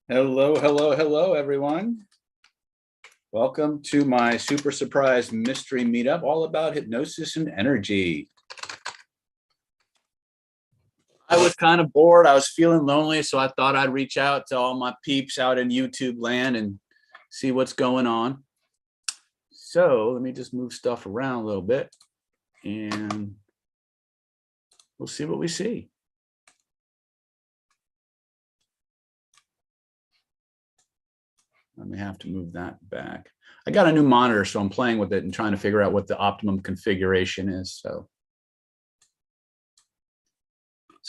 Hello, hello, hello, everyone. Welcome to my super surprise mystery meetup, all about hypnosis and energy. I was kind of bored. I was feeling lonely, so I thought I'd reach out to all my peeps out in YouTube land and see what's going on. So let me just move stuff around a little bit and we'll see what we see. I may have to move that back. I got a new monitor, so I'm playing with it and trying to figure out what the optimum configuration is. So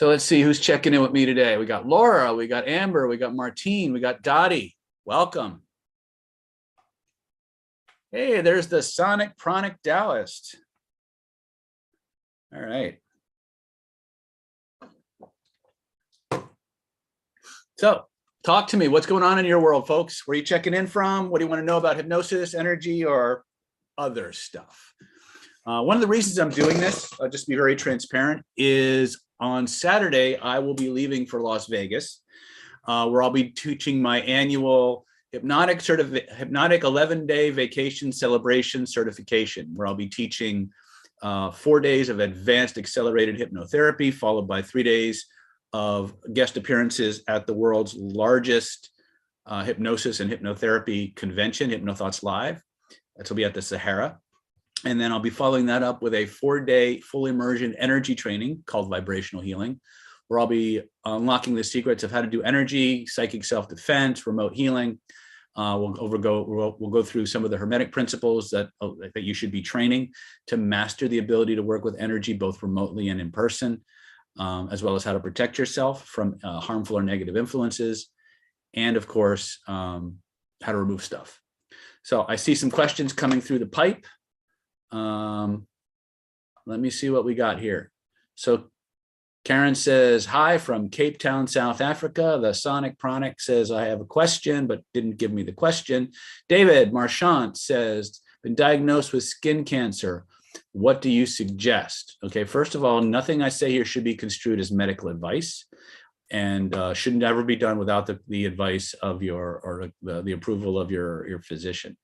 let's see who's checking in with me today. We got Laura, we got Amber, we got Martine, we got Dottie. Welcome. Hey, there's the Sonic Pranic Taoist. All right. So talk to me. What's going on in your world, folks? Where are you checking in from? What do you want to know about hypnosis, energy, or other stuff? One of the reasons I'm doing this, just to be very transparent, is on Saturday, I will be leaving for Las Vegas, where I'll be teaching my annual hypnotic 11-day vacation celebration certification, where I'll be teaching 4 days of advanced accelerated hypnotherapy, followed by 3 days of guest appearances at the world's largest hypnosis and hypnotherapy convention, HypnoThoughts Live. That'll be at the Sahara. And then I'll be following that up with a 4-day full immersion energy training called Vibrational Healing, where I'll be unlocking the secrets of how to do energy, psychic self-defense, remote healing. We'll go through some of the hermetic principles that you should be training to master the ability to work with energy, both remotely and in person, as well as how to protect yourself from harmful or negative influences. And of course, how to remove stuff. So I see some questions coming through the pipe. Let me see what we got here. So Karen says, hi from Cape Town, South Africa. The Sonic Pranic says, I have a question, but didn't give me the question. David Marchant says, been diagnosed with skin cancer. What do you suggest? Okay, first of all, nothing I say here should be construed as medical advice and should never be done without the advice of the approval of your physician.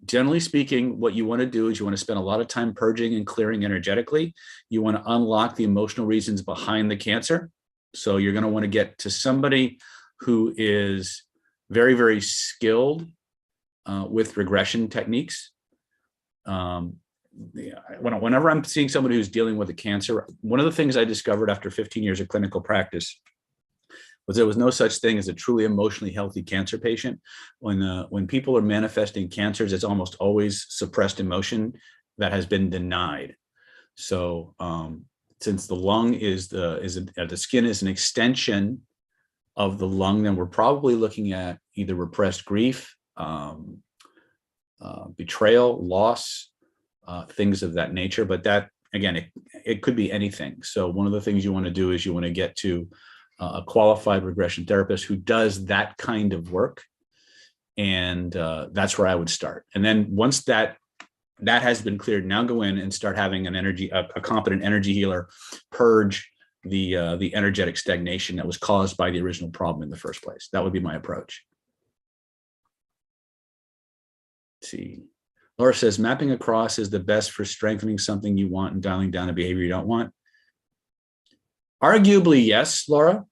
Generally speaking, what you want to do is you want to spend a lot of time purging and clearing energetically. You want to unlock the emotional reasons behind the cancer. So you're going to want to get to somebody who is very, very skilled with regression techniques. Whenever I'm seeing somebody who's dealing with a cancer, one of the things I discovered after 15 years of clinical practice was there was no such thing as a truly emotionally healthy cancer patient. When people are manifesting cancers, it's almost always suppressed emotion that has been denied. So since the lung the skin is an extension of the lung, then we're probably looking at either repressed grief, betrayal, loss, things of that nature. But that, again, it could be anything. So one of the things you want to do is you want to get to a qualified regression therapist who does that kind of work. And that's where I would start. And then once that has been cleared, now go in and start having a competent energy healer purge the energetic stagnation that was caused by the original problem in the first place. That would be my approach. Let's see. Laura says, mapping across is the best for strengthening something you want and dialing down a behavior you don't want. Arguably, yes, Laura.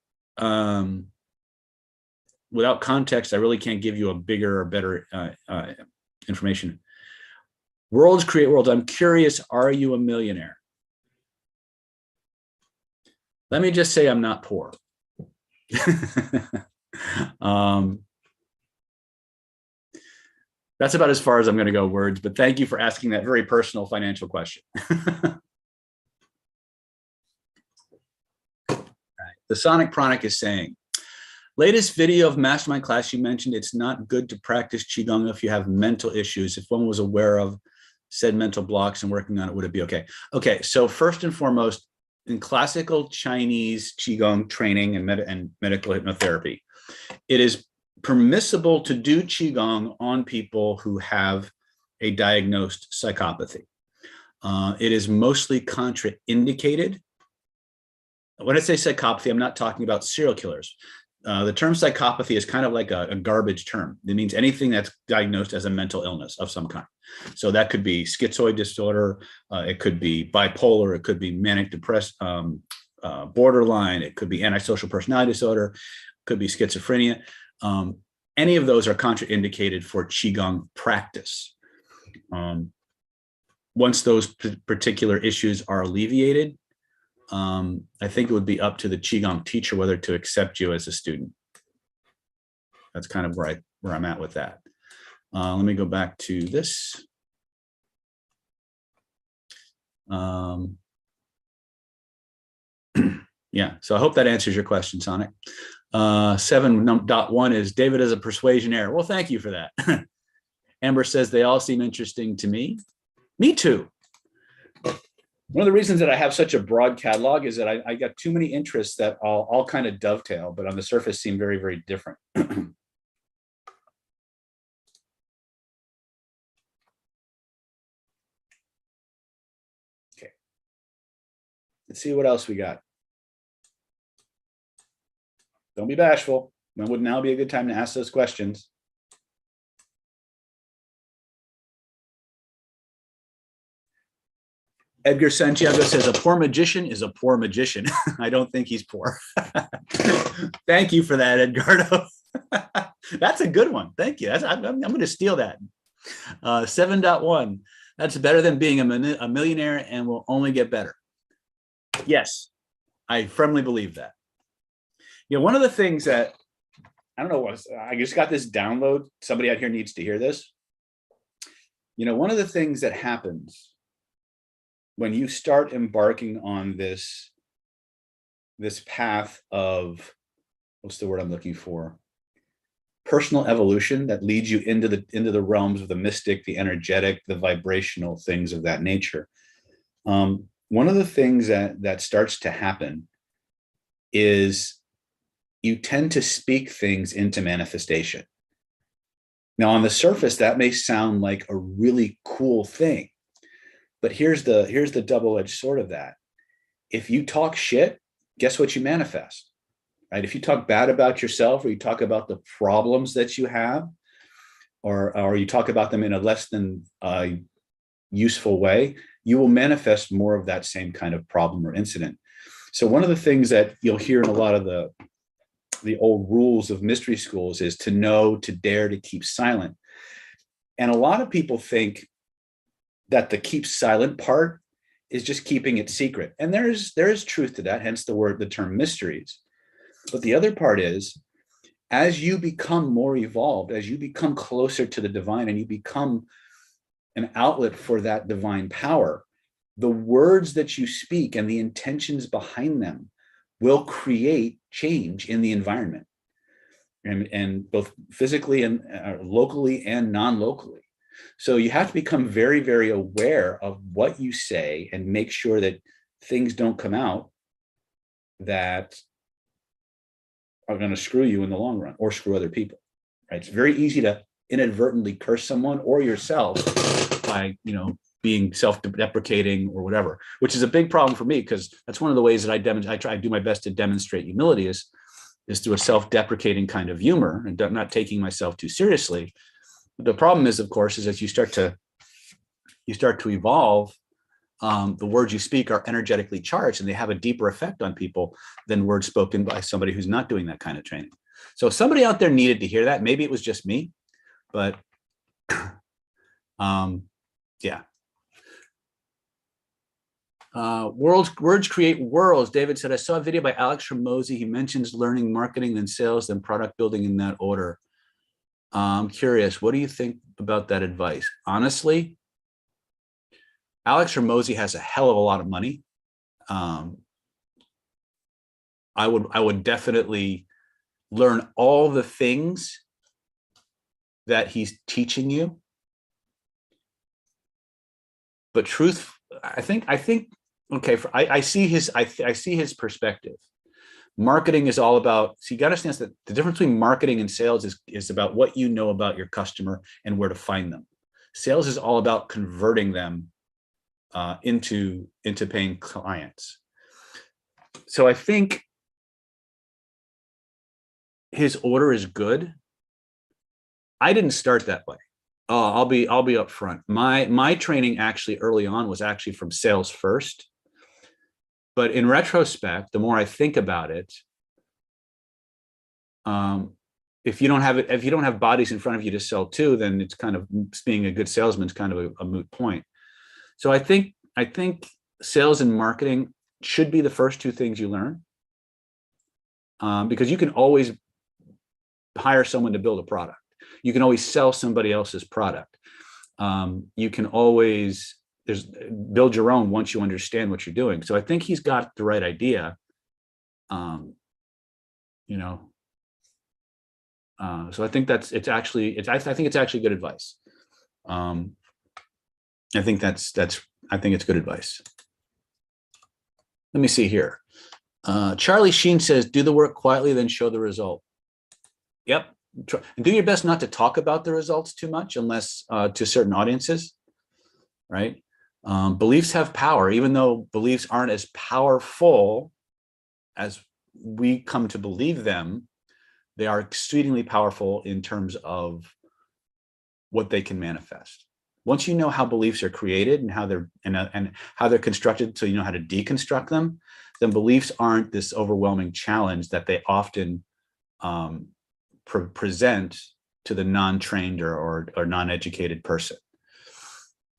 Without context, I really can't give you a bigger or better information. Worlds create worlds. I'm curious, are you a millionaire? Let me just say I'm not poor. That's about as far as I'm going to go words, but thank you for asking that very personal financial question. The Sonic Pranic is saying, latest video of mastermind class, you mentioned it's not good to practice Qigong if you have mental issues. If one was aware of said mental blocks and working on it, would it be okay? Okay, so first and foremost, in classical Chinese Qigong training and medical hypnotherapy, it is permissible to do Qigong on people who have a diagnosed psychopathy. It is mostly contraindicated when I say psychopathy, I'm not talking about serial killers. The term psychopathy is kind of like a garbage term. It means anything that's diagnosed as a mental illness of some kind. So that could be schizoid disorder, it could be bipolar, it could be manic depressed, borderline, it could be antisocial personality disorder, it could be schizophrenia. Any of those are contraindicated for Qigong practice. Once those particular issues are alleviated, I think it would be up to the Qigong teacher whether to accept you as a student. That's kind of where I'm at with that. Let me go back to this. Yeah, so I hope that answers your question, Sonic. 7.1 is David is a persuasion error. Well, thank you for that. Amber says they all seem interesting to me. Me too. One of the reasons that I have such a broad catalog is that I got too many interests that all kind of dovetail, but on the surface seem very, very different. Okay. Let's see what else we got. Don't be bashful. When would now be a good time to ask those questions? Edgar Santiago says a poor magician is a poor magician. I don't think he's poor. Thank you for that, Edgardo. That's a good one. Thank you. I'm going to steal that. 7.1. That's better than being a millionaire and will only get better. Yes, I firmly believe that. You know, one of the things that, I don't know, I just got this download. Somebody out here needs to hear this. You know, one of the things that happens when you start embarking on this path of, what's the word I'm looking for? Personal evolution that leads you into the realms of the mystic, the energetic, the vibrational things of that nature. One of the things that starts to happen is you tend to speak things into manifestation. Now, on the surface, that may sound like a really cool thing. But here's the double-edged sword of that. If you talk shit, guess what you manifest, right? If you talk bad about yourself, or you talk about the problems that you have, or you talk about them in a less than useful way, you will manifest more of that same kind of problem or incident. So one of the things that you'll hear in a lot of the old rules of mystery schools is to know, to dare, to keep silent. And a lot of people think that the keep silent part is just keeping it secret. And there is truth to that, hence the term mysteries. But the other part is, as you become more evolved, as you become closer to the divine and you become an outlet for that divine power, the words that you speak and the intentions behind them will create change in the environment, and both physically and locally and non-locally. So you have to become very, very aware of what you say and make sure that things don't come out that are going to screw you in the long run or screw other people, right? It's very easy to inadvertently curse someone or yourself by, being self-deprecating or whatever, which is a big problem for me, because that's one of the ways that I try to do my best to demonstrate humility is through a self-deprecating kind of humor and not taking myself too seriously. The problem is, of course, is as you start to evolve, the words you speak are energetically charged and they have a deeper effect on people than words spoken by somebody who's not doing that kind of training. So somebody out there needed to hear that. Maybe it was just me, but yeah. Words create worlds. David said, I saw a video by Alex Ramosi. He mentions learning marketing, then sales, then product building in that order. I'm curious, what do you think about that advice? Honestly, Alex Ramosi has a hell of a lot of money. I would definitely learn all the things that he's teaching you. But truth, I think, okay, I see his perspective. Marketing is all about, so you got to understand that the difference between marketing and sales is about what you know about your customer and where to find them. Sales is all about converting them into paying clients. So I think his order is good. I didn't start that way. I'll be upfront. My training actually early on was actually from sales first. But in retrospect, the more I think about it, if you don't have bodies in front of you to sell to, then it's kind of being a good salesman is kind of a moot point. So I think sales and marketing should be the first two things you learn, because you can always hire someone to build a product. You can always sell somebody else's product. You can always build your own once you understand what you're doing. So I think he's got the right idea. So I think it's actually good advice. I think it's good advice. Let me see here. Charlie Sheen says, do the work quietly, then show the result. Yep. And do your best not to talk about the results too much, unless to certain audiences, right? Beliefs have power, even though beliefs aren't as powerful as we come to believe them. They are exceedingly powerful in terms of what they can manifest. Once you know how beliefs are created and how they're constructed, so you know how to deconstruct them, then beliefs aren't this overwhelming challenge that they often present to the non-trained or non-educated person.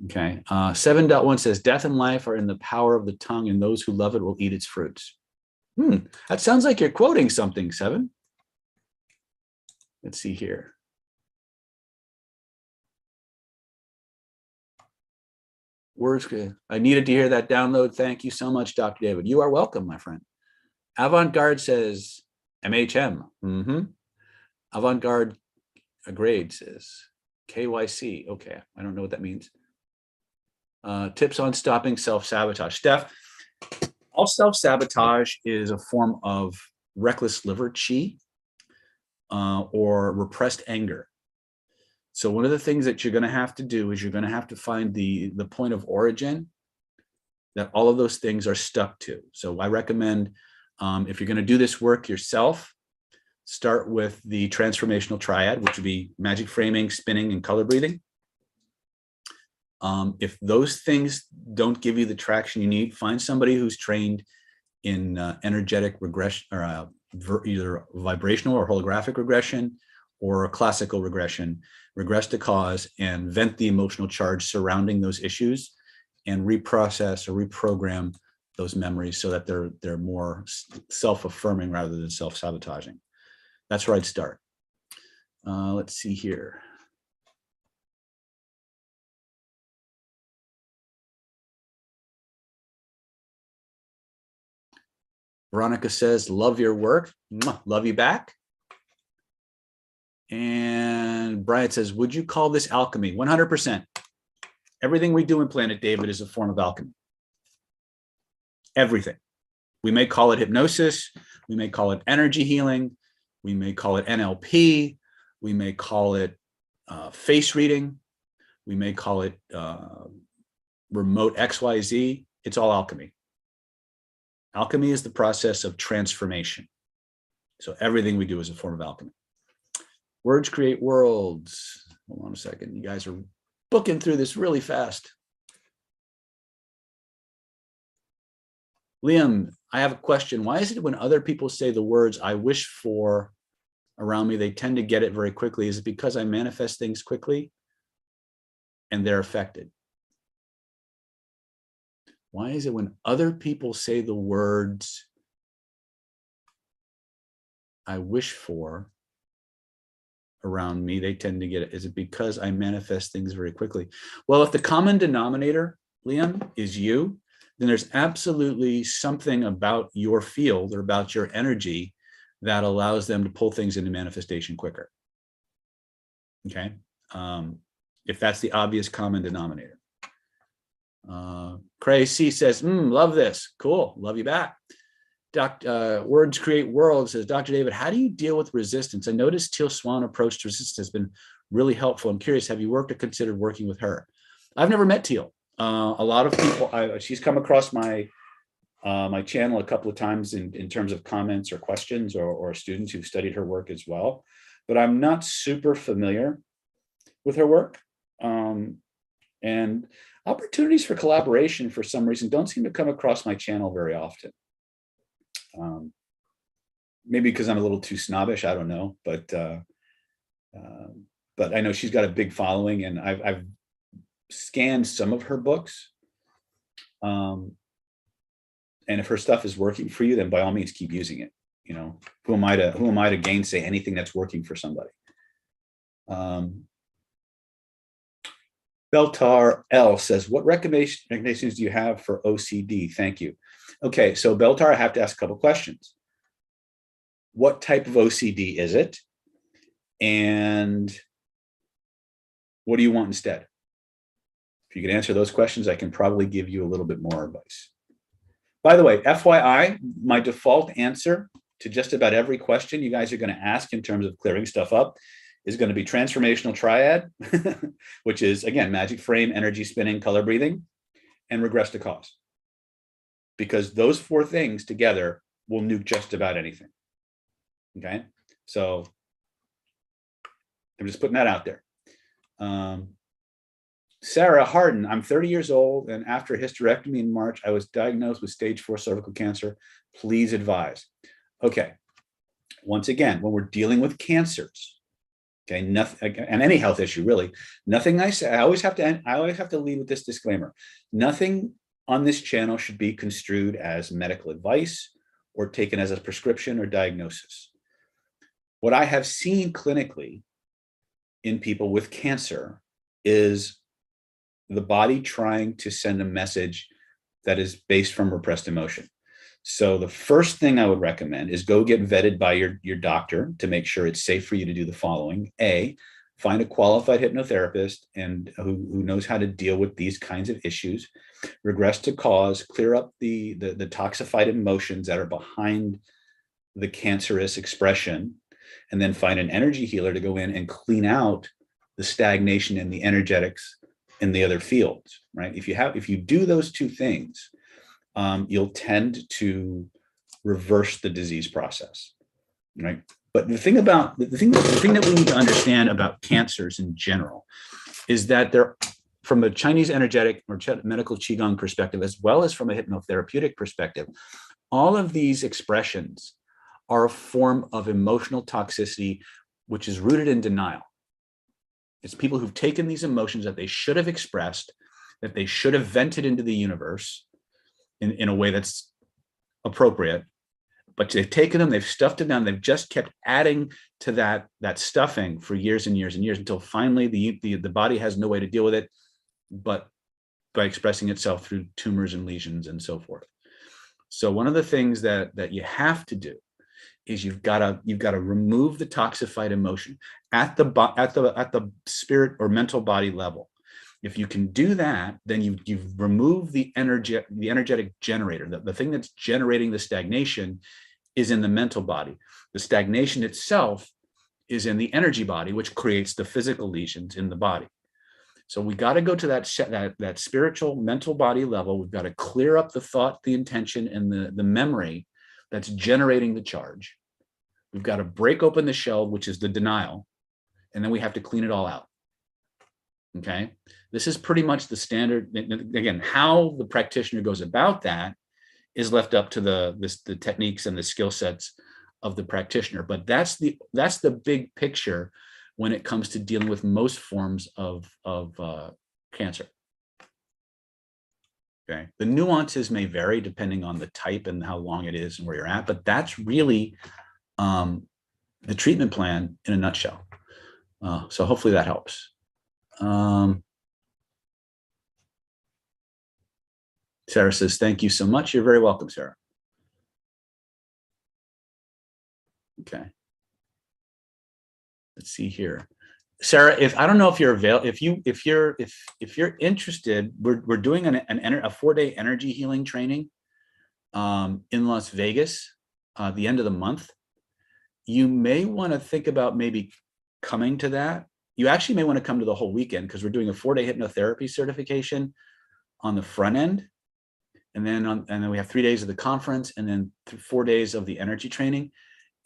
Okay. 7.1 says, death and life are in the power of the tongue, and those who love it will eat its fruits. That sounds like you're quoting something, 7. Let's see here. Words. I needed to hear that download. Thank you so much, Dr. David. You are welcome, my friend. Avant-Garde says MHM. Avant-Garde grade says KYC. Okay, I don't know what that means. Tips on stopping self-sabotage. Steph, all self-sabotage is a form of reckless liver chi or repressed anger. So one of the things that you're going to have to do is you're going to have to find the point of origin that all of those things are stuck to. So I recommend, if you're going to do this work yourself, start with the transformational triad, which would be magic framing, spinning, and color breathing. If those things don't give you the traction you need, find somebody who's trained in energetic regression, or either vibrational or holographic regression, or a classical regression. Regress to cause and vent the emotional charge surrounding those issues, and reprocess or reprogram those memories so that they're more self-affirming rather than self-sabotaging. That's where I'd start. Let's see here. Veronica says, love your work. Love you back. And Brian says, would you call this alchemy? 100%. Everything we do in Planet David is a form of alchemy. Everything. We may call it hypnosis. We may call it energy healing. We may call it NLP. We may call it face reading. We may call it remote XYZ. It's all alchemy. Alchemy is the process of transformation. So everything we do is a form of alchemy. Words create worlds. Hold on a second. You guys are booking through this really fast. Liam, I have a question. Why is it when other people say the words I wish for around me, they tend to get it very quickly? Is it because I manifest things quickly and they're affected? Why is it when other people say the words I wish for around me, they tend to get it? Is it because I manifest things very quickly? Well, if the common denominator, Liam, is you, then there's absolutely something about your field or about your energy that allows them to pull things into manifestation quicker. Okay. If that's the obvious common denominator. Cray C says, love this. Cool. Love you back. Words create worlds says, Dr. David, how do you deal with resistance? I noticed Teal Swan approach to resistance has been really helpful. I'm curious, have you worked or considered working with her? I've never met Teal. A lot of people, she's come across my my channel a couple of times in terms of comments or questions or students who've studied her work as well, but I'm not super familiar with her work. And opportunities for collaboration for some reason don't seem to come across my channel very often. Maybe because I'm a little too snobbish, I don't know, but I know she's got a big following, and I've scanned some of her books. And if her stuff is working for you, then by all means keep using it. You know, who am I to gainsay anything that's working for somebody? Beltar L says, what recommendations do you have for OCD? Thank you. Okay, so Beltar, I have to ask a couple questions. What type of OCD is it? And what do you want instead? If you could answer those questions, I can probably give you a little bit more advice. By the way, FYI, my default answer to just about every question you guys are going to ask in terms of clearing stuff up is going to be transformational triad, which is, again, magic frame, energy spinning, color breathing, and regress to cause. Because those four things together will nuke just about anything. Okay, so I'm just putting that out there. Sarah Harden, I'm 30 years old, and after a hysterectomy in March, I was diagnosed with stage 4 cervical cancer. Please advise. Okay, once again, when we're dealing with cancers, okay, nothing, and any health issue really, nothing I say, I always have to lead with this disclaimer. Nothing on this channel should be construed as medical advice or taken as a prescription or diagnosis. What I have seen clinically in people with cancer is the body trying to send a message that is based from repressed emotion. So the first thing I would recommend is go get vetted by your doctor to make sure it's safe for you to do the following. A, find a qualified hypnotherapist and who knows how to deal with these kinds of issues. Regress to cause, clear up the toxified emotions that are behind the cancerous expression, and then find an energy healer to go in and clean out the stagnation in the energetics in the other fields, right? If you do those two things, you'll tend to reverse the disease process, right? But the thing that we need to understand about cancers in general is that they're, from a Chinese energetic or medical qigong perspective, as well as from a hypnotherapeutic perspective, all of these expressions are a form of emotional toxicity, which is rooted in denial. It's people who've taken these emotions that they should have expressed, that they should have vented into the universe in a way that's appropriate, but they've taken them, they've stuffed them down, they've just kept adding to that stuffing for years and years and years until finally the body has no way to deal with it, but by expressing itself through tumors and lesions and so forth. So one of the things that you have to do is you've got to remove the toxified emotion at the spirit or mental body level. If you can do that, then you've removed the energetic generator. The thing that's generating the stagnation is in the mental body. The stagnation itself is in the energy body, which creates the physical lesions in the body. So we got to go to that spiritual mental body level. We've got to clear up the thought, the intention, and the memory that's generating the charge. We've got to break open the shell, which is the denial, and then we have to clean it all out. Okay, this is pretty much the standard. Again, how the practitioner goes about that is left up to the techniques and the skill sets of the practitioner. But that's the big picture when it comes to dealing with most forms of cancer. Okay, the nuances may vary depending on the type and how long it is and where you're at, but that's really the treatment plan in a nutshell. So hopefully that helps. Sarah says, thank you so much. You're very welcome, Sarah. Okay. Let's see here. Sarah, I don't know if you're available, if you're interested, we're doing a 4-day energy healing training in Las Vegas the end of the month. You may want to think about maybe coming to that. You actually may want to come to the whole weekend because we're doing a 4-day hypnotherapy certification on the front end. and then we have 3 days of the conference, and then 4 days of the energy training.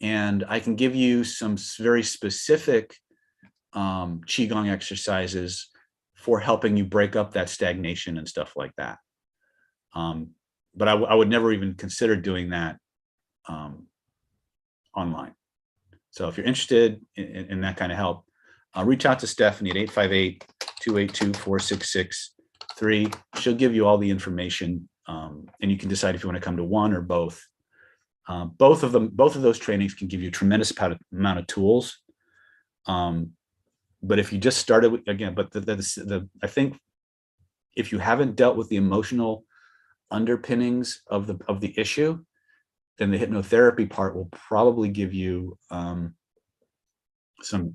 And I can give you some very specific Qigong exercises for helping you break up that stagnation and stuff like that. But I would never even consider doing that online. So if you're interested in that kind of help, reach out to Stephanie at 858-282-4663. She'll give you all the information, and you can decide if you want to come to one or both. Both of those trainings can give you a tremendous amount of tools. But if you just started with, again, but I think if you haven't dealt with the emotional underpinnings of the issue, then the hypnotherapy part will probably give you some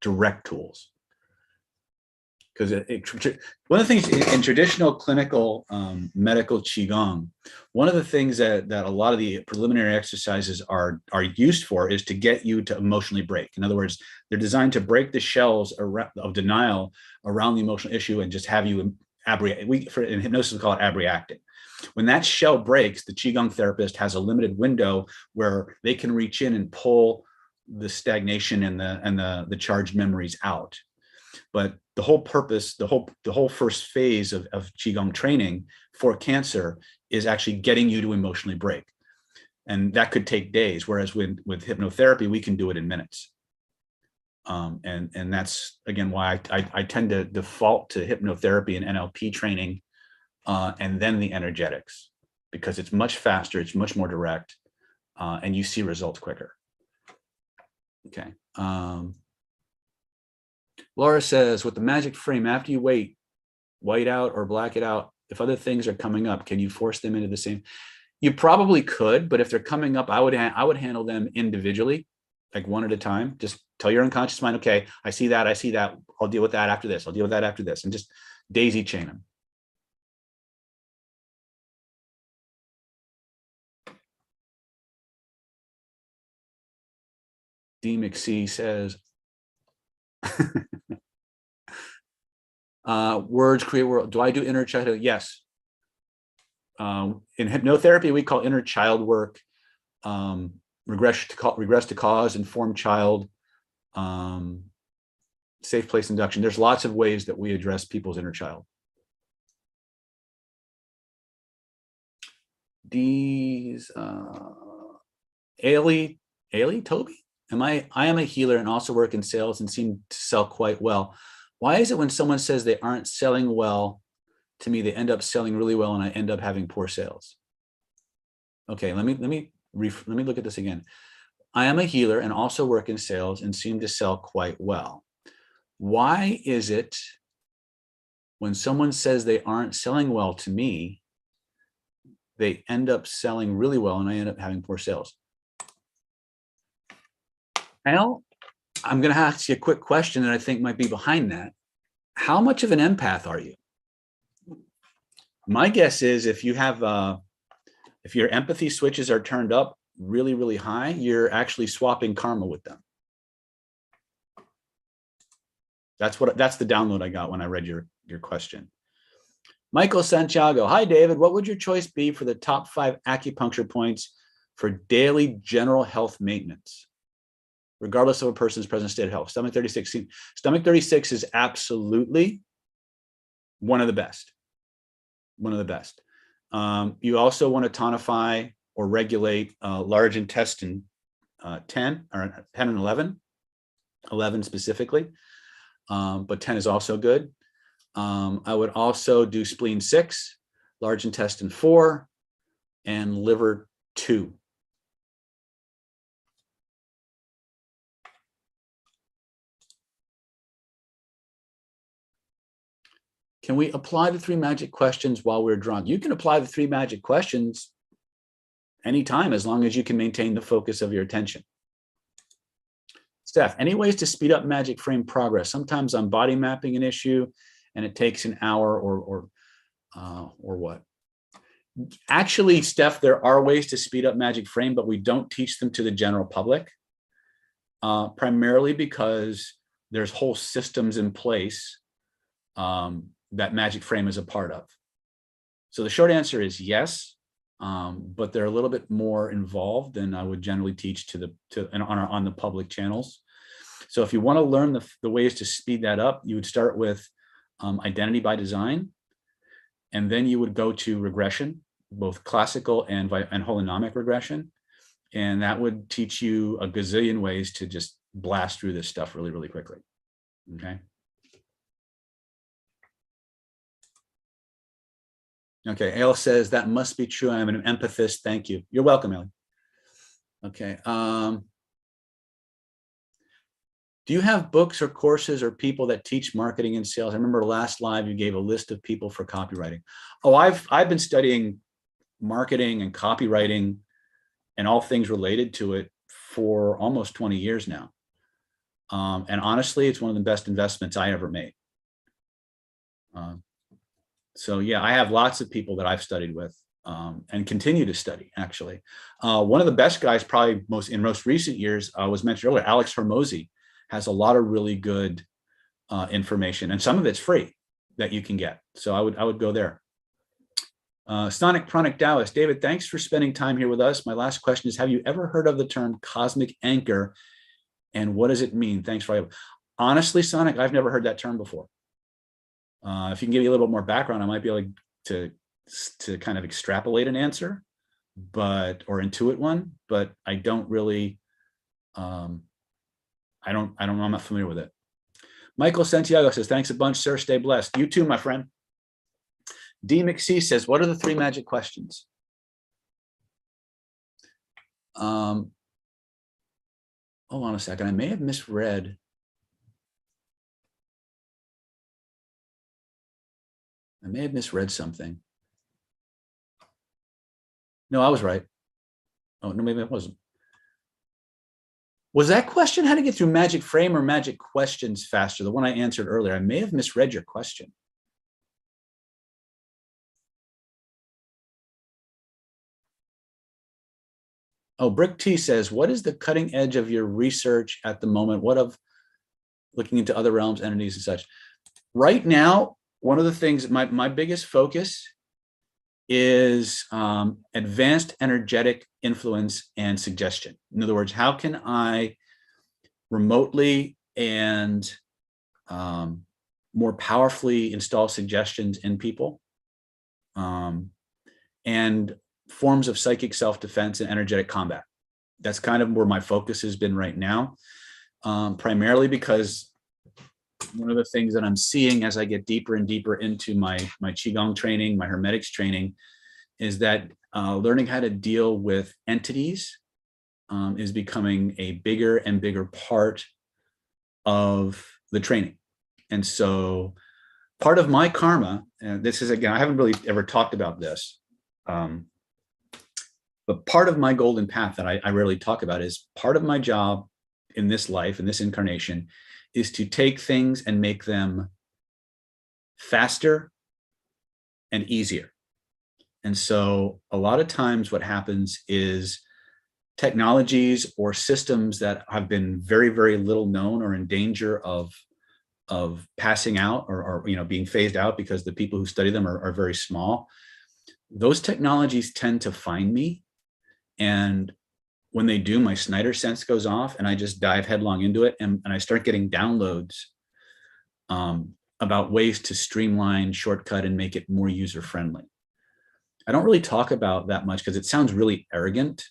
direct tools. Because one of the things in traditional clinical medical Qigong, one of the things that a lot of the preliminary exercises are used for is to get you to emotionally break. In other words, they're designed to break the shells of denial around the emotional issue and just have you abreact. In hypnosis, we call it abreacting. When that shell breaks, the Qigong therapist has a limited window where they can reach in and pull the stagnation and the charged memories out. But the whole purpose, the whole first phase of Qigong training for cancer is actually getting you to emotionally break. And that could take days, whereas with hypnotherapy, we can do it in minutes. And that's, again, why I tend to default to hypnotherapy and NLP training, and then the energetics, because it's much faster, it's much more direct, and you see results quicker. Okay. Laura says, with the magic frame, after you white out or black it out, if other things are coming up, can you force them into the same? You probably could, but if they're coming up, I would handle them individually, like one at a time. Just tell your unconscious mind, okay, I see that. I'll deal with that after this. I'll deal with that after this, and just daisy chain them. D. McC says, words create world. Do I do inner child? Yes. In hypnotherapy, we call inner child work regress to cause, informed child, safe place induction. There's lots of ways that we address people's inner child. D's Ailey Toby. I am a healer and also work in sales and seem to sell quite well. Why is it when someone says they aren't selling well to me, they end up selling really well and I end up having poor sales? Okay, let me look at this again. I am a healer and also work in sales and seem to sell quite well. Why is it when someone says they aren't selling well to me, they end up selling really well and I end up having poor sales? Well, I'm going to ask you a quick question that I think might be behind that. How much of an empath are you? My guess is if your empathy switches are turned up really, really high, you're actually swapping karma with them. That's the download I got when I read your question. Michael Santiago, hi David, what would your choice be for the top 5 acupuncture points for daily general health maintenance, regardless of a person's present state of health? Stomach 36. Stomach 36 is absolutely one of the best. One of the best. You also want to tonify or regulate large intestine 10 and 11, 11 specifically, but 10 is also good. I would also do spleen 6, large intestine 4, and liver 2. Can we apply the 3 magic questions while we're drunk? You can apply the 3 magic questions anytime, as long as you can maintain the focus of your attention. Steph, any ways to speed up magic frame progress? Sometimes I'm body mapping an issue and it takes an hour or what? Actually, Steph, there are ways to speed up magic frame, but we don't teach them to the general public, primarily because there's whole systems in place that magic frame is a part of. So the short answer is yes, but they're a little bit more involved than I would generally teach on the public channels. So if you want to learn the ways to speed that up, you would start with identity by design, and then you would go to regression, both classical and holonomic regression. And that would teach you a gazillion ways to just blast through this stuff really, really quickly. Okay. Okay, Ale says, that must be true. I'm an empathist. Thank you. You're welcome, Ale. Okay. Do you have books or courses or people that teach marketing and sales? I remember last live, you gave a list of people for copywriting. Oh, I've been studying marketing and copywriting and all things related to it for almost 20 years now. And honestly, it's one of the best investments I ever made. So yeah, I have lots of people that I've studied with and continue to study, actually. One of the best guys, probably in most recent years, was mentioned earlier, Alex Hormozi, has a lot of really good information, and some of it's free that you can get. So I would go there. Sonic Pranic Taoist, David, thanks for spending time here with us. My last question is, have you ever heard of the term cosmic anchor, and what does it mean? Thanks for honestly, Sonic, I've never heard that term before. If you can give me a little bit more background, I might be able to kind of extrapolate an answer, or intuit one, but I don't really. I don't know. I'm not familiar with it. Michael Santiago says, thanks a bunch, sir. Stay blessed. You too, my friend. D. McC says, what are the 3 magic questions? Hold on a second. I may have misread. I may have misread something. No, I was right. Oh, no, maybe it wasn't. Was that question how to get through magic frame or magic questions faster? The one I answered earlier. I may have misread your question. Oh, Brick T says, what is the cutting edge of your research at the moment? What of looking into other realms, entities and such? Right now, one of the things, my biggest focus is advanced energetic influence and suggestion. In other words, how can I remotely and more powerfully install suggestions in people, and forms of psychic self-defense and energetic combat. That's kind of where my focus has been right now, primarily because one of the things that I'm seeing as I get deeper and deeper into my Qigong training, my Hermetics training, is that learning how to deal with entities is becoming a bigger and bigger part of the training. And so part of my karma, and this is, again, I haven't really ever talked about this, but part of my golden path that I rarely talk about is part of my job in this life, in this incarnation, is to take things and make them faster and easier. And so a lot of times what happens is technologies or systems that have been very, very little known or in danger of passing out or being phased out because the people who study them are very small. Those technologies tend to find me. And when they do, my Snyder sense goes off and I just dive headlong into it. And I start getting downloads about ways to streamline, shortcut, and make it more user-friendly. I don't really talk about that much because it sounds really arrogant.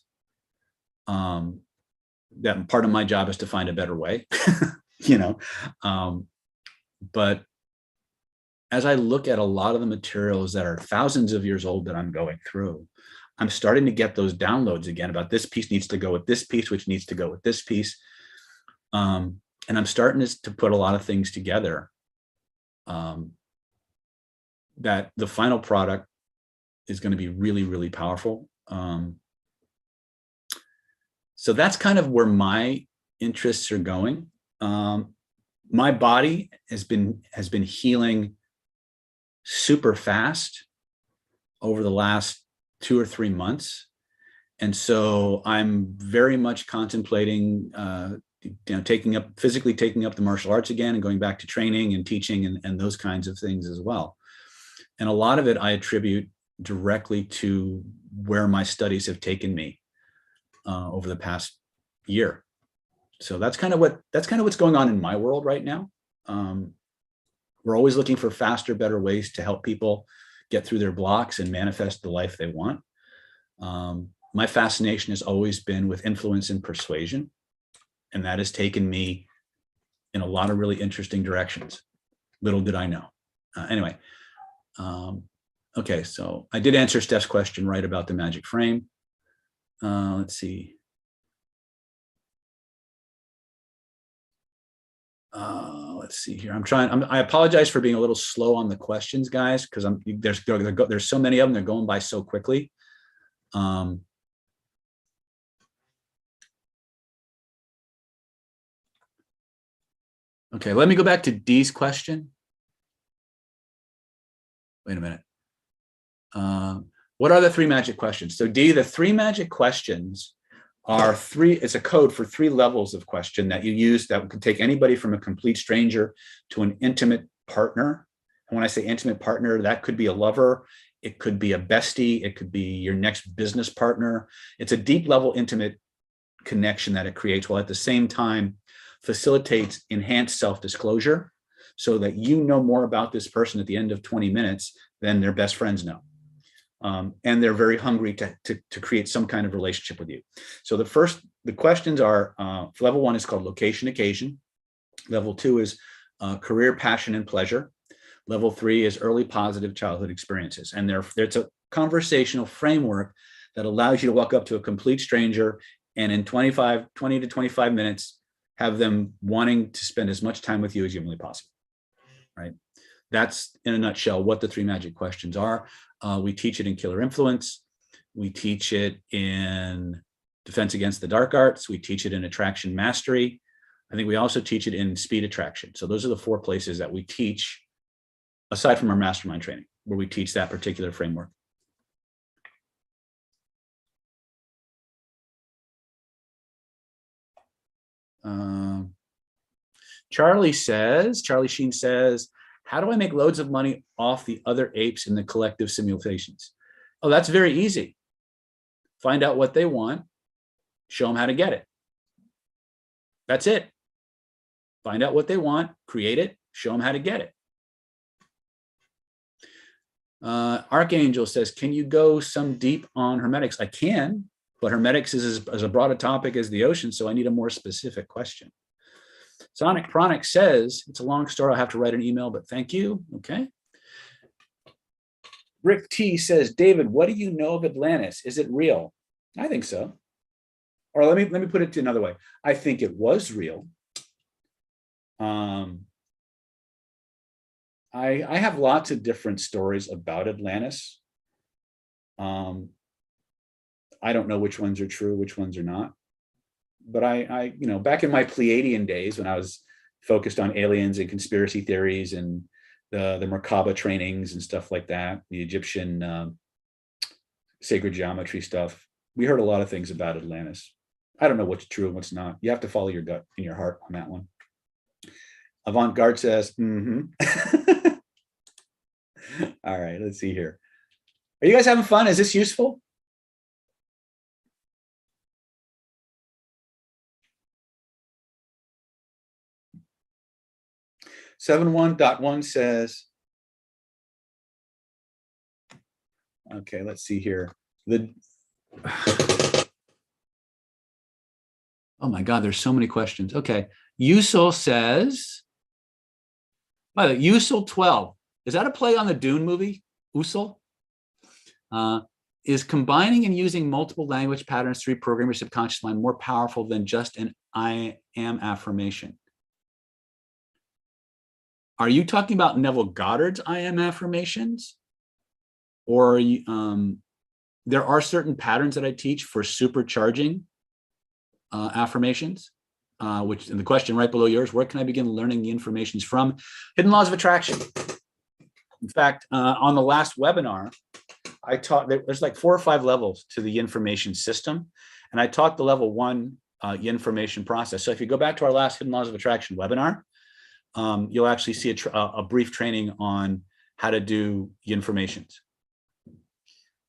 That part of my job is to find a better way, but as I look at a lot of the materials that are thousands of years old that I'm going through, I'm starting to get those downloads again about this piece needs to go with this piece, which needs to go with this piece. And I'm starting to put a lot of things together that the final product is going to be really, really powerful. So that's kind of where my interests are going. My body has been healing super fast over the last 2 or 3 months. And so I'm very much contemplating, physically taking up the martial arts again and going back to training and teaching and those kinds of things as well. And a lot of it I attribute directly to where my studies have taken me over the past year. So that's kind of what's going on in my world right now. We're always looking for faster, better ways to help people get through their blocks and manifest the life they want. My fascination has always been with influence and persuasion, and that has taken me in a lot of really interesting directions. Little did I know. Anyway, okay, so I did answer Steph's question right about the magic frame. Let's see. Let's see here. I apologize for being a little slow on the questions, guys, because there's so many of them. They're going by so quickly. Okay, let me go back to Dee's question. Wait a minute. What are the 3 magic questions? So Dee, the 3 magic questions are it's a code for 3 levels of question that you use that could take anybody from a complete stranger to an intimate partner. And when I say intimate partner, that could be a lover, it could be a bestie, it could be your next business partner. It's a deep level intimate connection that it creates, while at the same time facilitates enhanced self-disclosure so that you know more about this person at the end of 20 minutes than their best friends know. And they're very hungry to create some kind of relationship with you. So the questions are, level 1 is called location occasion. Level 2 is career, passion, and pleasure. Level 3 is early positive childhood experiences. And there's a conversational framework that allows you to walk up to a complete stranger and in 20 to 25 minutes, have them wanting to spend as much time with you as humanly possible, right? That's in a nutshell what the 3 magic questions are. We teach it in Killer Influence. We teach it in Defense Against the Dark Arts. We teach it in Attraction Mastery. I think we also teach it in Speed Attraction. So those are the 4 places that we teach, aside from our mastermind training, where we teach that particular framework. Charlie Sheen says, how do I make loads of money off the other apes in the collective simulations? Oh, that's very easy. Find out what they want, show them how to get it. That's it. Find out what they want, create it, show them how to get it. Archangel says, can you go some deep on hermetics? I can, but hermetics is as broad a topic as the ocean, so I need a more specific question. Sonic Pronic says, it's a long story, I'll have to write an email, but thank you. Okay. Rick T says, David, what do you know of Atlantis? Is it real? I think so. Or let me put it another way. I think it was real. I have lots of different stories about Atlantis. I don't know which ones are true, which ones are not. But I back in my Pleiadian days when I was focused on aliens and conspiracy theories and the Merkaba trainings and stuff like that, the Egyptian sacred geometry stuff, we heard a lot of things about Atlantis. I don't know what's true and what's not. You have to follow your gut and your heart on that one. Avant-garde says, All right, let's see here. Are you guys having fun? Is this useful? .1 says, okay, let's see here. Oh my God, there's so many questions. Okay, Usul says, by the way, Usul 12, is that a play on the Dune movie, Usul? Is combining and using multiple language patterns to reprogram your subconscious mind more powerful than just an I am affirmation? Are you talking about Neville Goddard's I am affirmations? Or there are certain patterns that I teach for supercharging affirmations, which in the question right below yours, where can I begin learning the informations from? Hidden Laws of Attraction. In fact, on the last webinar, I taught, there's like 4 or 5 levels to the information system. And I taught the level 1 information process. So if you go back to our last Hidden Laws of Attraction webinar, you'll actually see a brief training on how to do the informations.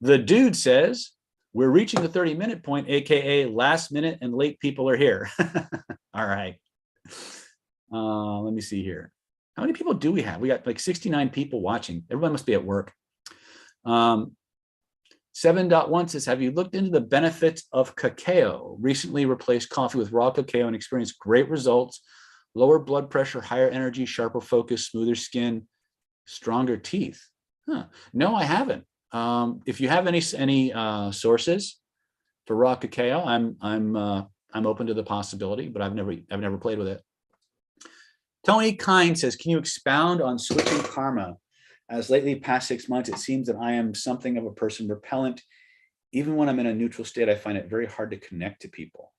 The dude says, we're reaching the 30-minute point, AKA last minute and late people are here. All right. Let me see here. How many people do we have? We got like 69 people watching. Everyone must be at work. 7.1 says, have you looked into the benefits of cacao? Recently replaced coffee with raw cacao and experienced great results. Lower blood pressure, higher energy, sharper focus, smoother skin, stronger teeth. Huh. No, I haven't. If you have any sources for raw cacao, I'm open to the possibility, but I've never played with it. Tony Kine says, can you expound on switching karma? As lately past 6 months, it seems that I am something of a person repellent. Even when I'm in a neutral state, I find it very hard to connect to people.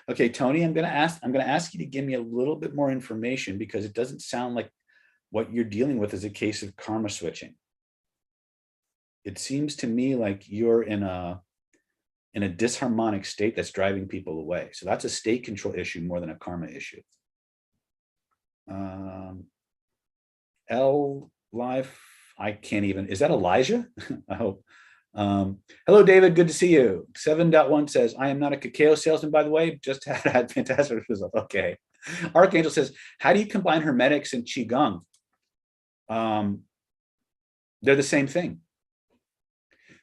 Okay, Tony, I'm going to ask you to give me a little bit more information because it doesn't sound like what you're dealing with is a case of karma switching. It seems to me like you're in a disharmonic state that's driving people away. So that's a state control issue more than a karma issue. L Life, I can't even, is that Elijah? I hope. Hello, David, good to see you. 7.1 says, I am not a cacao salesman, by the way, just had fantastic results. Okay. Archangel says, how do you combine Hermetics and Qigong? They're the same thing.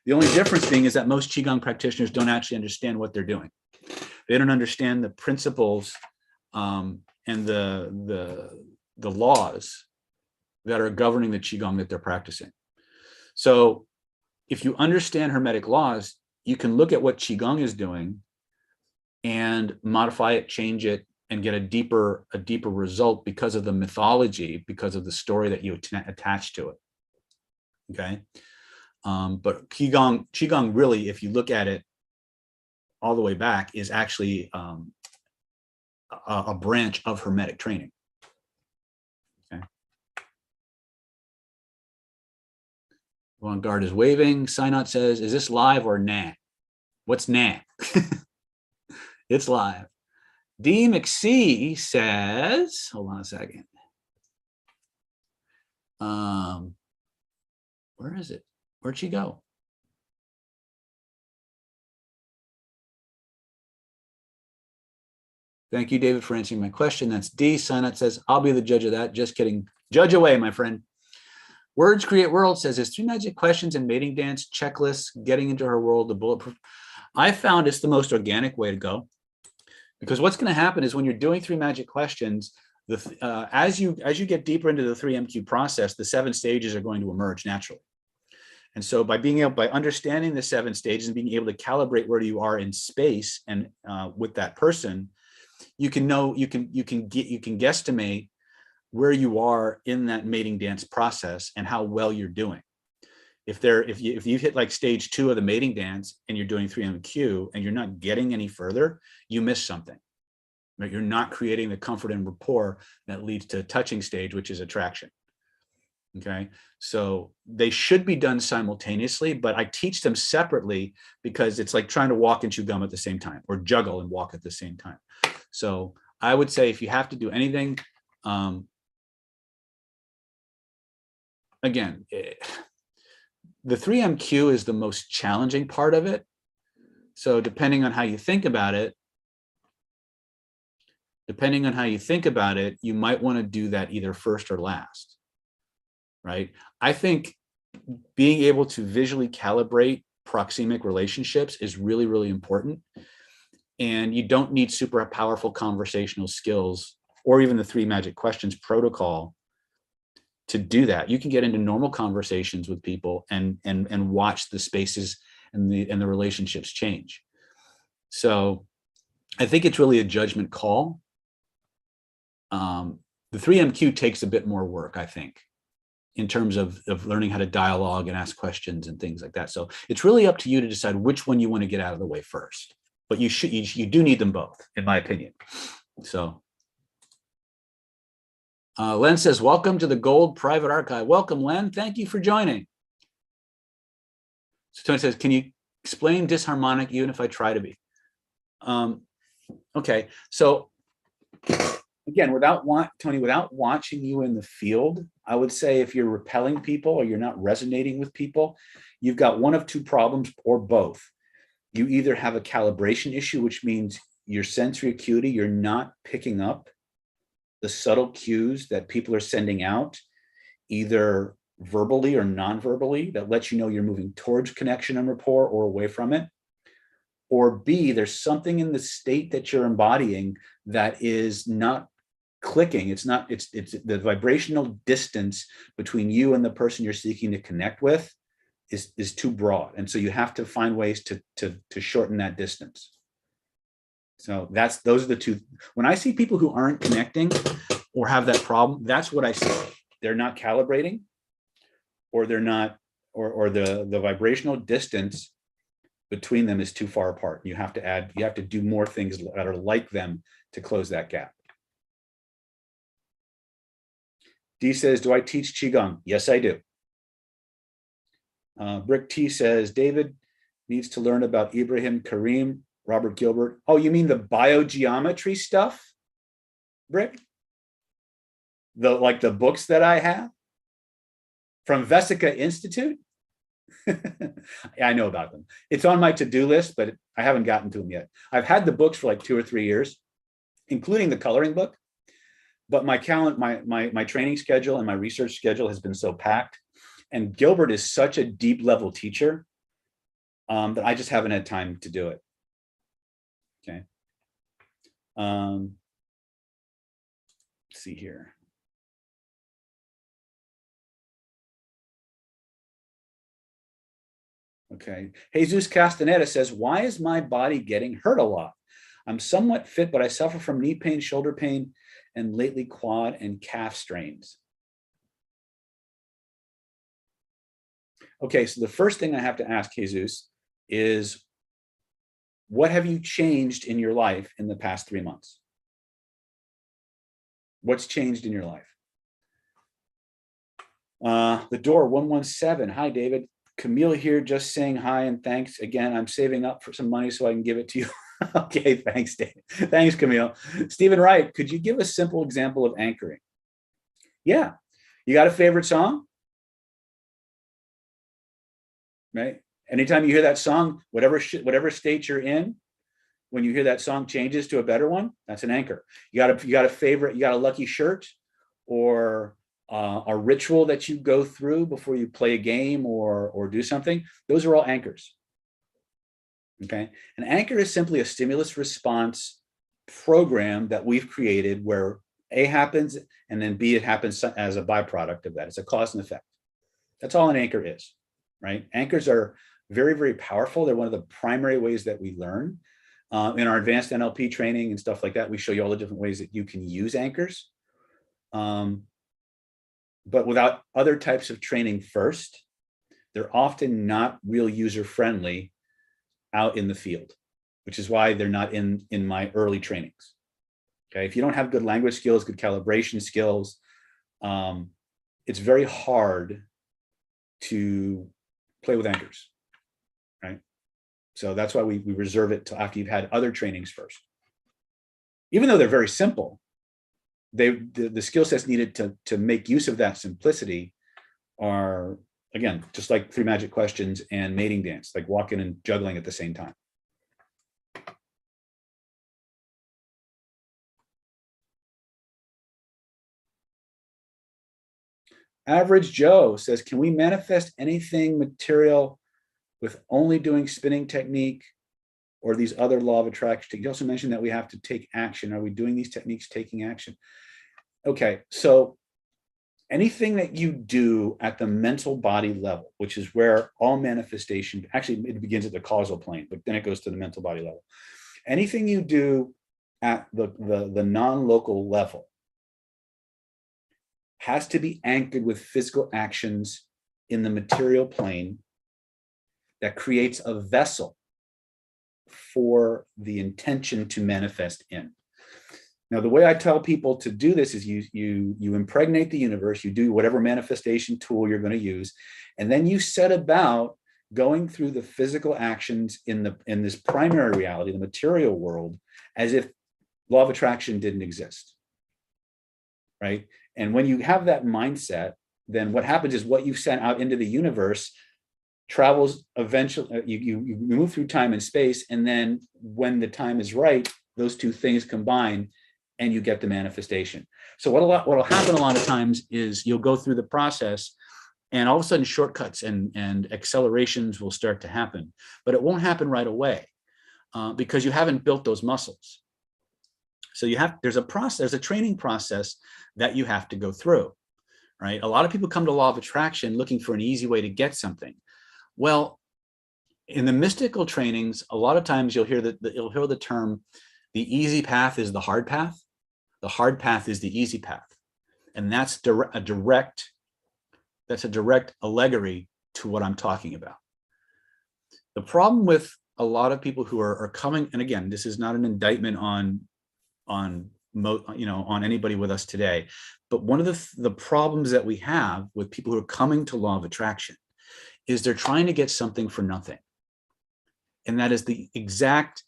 The only difference being is that most Qigong practitioners don't actually understand what they're doing. They don't understand the principles and the laws that are governing the Qigong that they're practicing. So if you understand Hermetic laws, you can look at what Qigong is doing and modify it, change it, and get a deeper result because of the mythology, because of the story that you attach to it. Okay. But Qigong really, if you look at it all the way back, is actually a branch of Hermetic training. Okay. Vanguard is waving. Synot says, is this live or nah? What's nah? It's live. D. McC says, hold on a second. Where is it? Where'd she go? Thank you, David, for answering my question. That's D. Synot says, I'll be the judge of that. Just kidding. Judge away, my friend. Words Create World says, is 3 magic questions and mating dance checklists getting into her world the bulletproof? I found it's the most organic way to go. Because what's going to happen is when you're doing 3 magic questions, as you get deeper into the 3MQ process, the 7 stages are going to emerge naturally. And so by understanding the 7 stages and being able to calibrate where you are in space and with that person, you can guesstimate where you are in that mating dance process and how well you're doing. If you hit like stage 2 of the mating dance and you're doing 3MQ and you're not getting any further, you miss something. Right? You're not creating the comfort and rapport that leads to touching stage, which is attraction. Okay, so they should be done simultaneously, but I teach them separately because it's like trying to walk and chew gum at the same time, or juggle and walk at the same time. So I would say if you have to do anything, again, the 3MQ is the most challenging part of it. So depending on how you think about it, you might want to do that either first or last. Right? I think being able to visually calibrate proxemic relationships is really, really important. And you don't need super powerful conversational skills or even the 3 magic questions protocol to do that. You can get into normal conversations with people and watch the spaces and the relationships change. So I think it's really a judgment call. The 3MQ takes a bit more work, I think, in terms of learning how to dialogue and ask questions and things like that. So it's really up to you to decide which one you want to get out of the way first. But you do need them both, in my opinion. So Len says, welcome to the Gold Private Archive. Welcome, Len. Thank you for joining. So Tony says, can you explain disharmonic even if I try to be? Okay, so again, without watching you in the field, I would say if you're repelling people or you're not resonating with people, you've got one of two problems or both. You either have a calibration issue, which means your sensory acuity, you're not picking up the subtle cues that people are sending out, either verbally or non-verbally, that lets you know you're moving towards connection and rapport or away from it. Or B, there's something in the state that you're embodying that is not clicking. It's the vibrational distance between you and the person you're seeking to connect with is too broad. And so you have to find ways to shorten that distance. So those are the two. When I see people who aren't connecting or have that problem, that's what I see. They're not calibrating, or they're not, or the vibrational distance between them is too far apart. You have to do more things that are like them to close that gap. D says, do I teach Qigong? Yes, I do. Brick T says, David needs to learn about Ibrahim Karim, Robert Gilbert. Oh, you mean the biogeometry stuff, Brick? Like the books that I have from Vesica Institute? I know about them. It's on my to-do list, but I haven't gotten to them yet. I've had the books for like 2 or 3 years, including the coloring book. But my training schedule and my research schedule has been so packed. And Gilbert is such a deep level teacher that I just haven't had time to do it. Okay. Let's see here. Okay. Jesus Castaneda says, why is my body getting hurt a lot? I'm somewhat fit, but I suffer from knee pain, shoulder pain, and lately quad and calf strains. Okay, so the first thing I have to ask Jesus is, what have you changed in your life in the past 3 months? What's changed in your life? The door 117. Hi, David. Camille here, just saying hi and thanks. Again, I'm saving up for some money so I can give it to you. Okay, thanks, Dave. Thanks, Camille. Stephen Wright, could you give a simple example of anchoring? Yeah. You got a favorite song? Right? Anytime you hear that song, whatever state you're in, when you hear that song changes to a better one, that's an anchor. You got a favorite, you got a lucky shirt, or a ritual that you go through before you play a game or do something. Those are all anchors. Okay. An anchor is simply a stimulus response program that we've created where A happens and then B, it happens as a byproduct of that. It's a cause and effect. That's all an anchor is, right? Anchors are very, very powerful. They're one of the primary ways that we learn. In our advanced NLP training and stuff like that, we show you all the different ways that you can use anchors. But without other types of training first, they're often not real user-friendly out in the field, which is why they're not in my early trainings. Okay, if you don't have good language skills, good calibration skills, it's very hard to play with anchors, right? So that's why we reserve it till after you've had other trainings first. Even though they're very simple, the skill sets needed to make use of that simplicity are, again, just like 3 magic questions and mating dance, like walking and juggling at the same time. Average Joe says, can we manifest anything material with only doing spinning technique or these other law of attraction? You also mentioned that we have to take action. Are we doing these techniques taking action? Okay, so anything that you do at the mental body level, which is where all manifestation, actually it begins at the causal plane, but then it goes to the mental body level. Anything you do at the non-local level has to be anchored with physical actions in the material plane that creates a vessel for the intention to manifest in. Now, the way I tell people to do this is you impregnate the universe, you do whatever manifestation tool you're going to use, and then you set about going through the physical actions in this primary reality, the material world, as if law of attraction didn't exist, right? And when you have that mindset, then what happens is what you've sent out into the universe travels eventually. You move through time and space, and then when the time is right, those two things combine and you get the manifestation. So what'll happen a lot of times is you'll go through the process, and all of a sudden shortcuts and accelerations will start to happen, but it won't happen right away because you haven't built those muscles. So there's a process, there's a training process that you have to go through, right? A lot of people come to law of attraction looking for an easy way to get something. Well, in the mystical trainings, a lot of times you'll hear the term, the easy path is the hard path. The hard path is the easy path. And that's a direct allegory to what I'm talking about. The problem with a lot of people who are coming, and again, this is not an indictment on anybody with us today, but one of the problems that we have with people who are coming to law of attraction is they're trying to get something for nothing. And that is the exact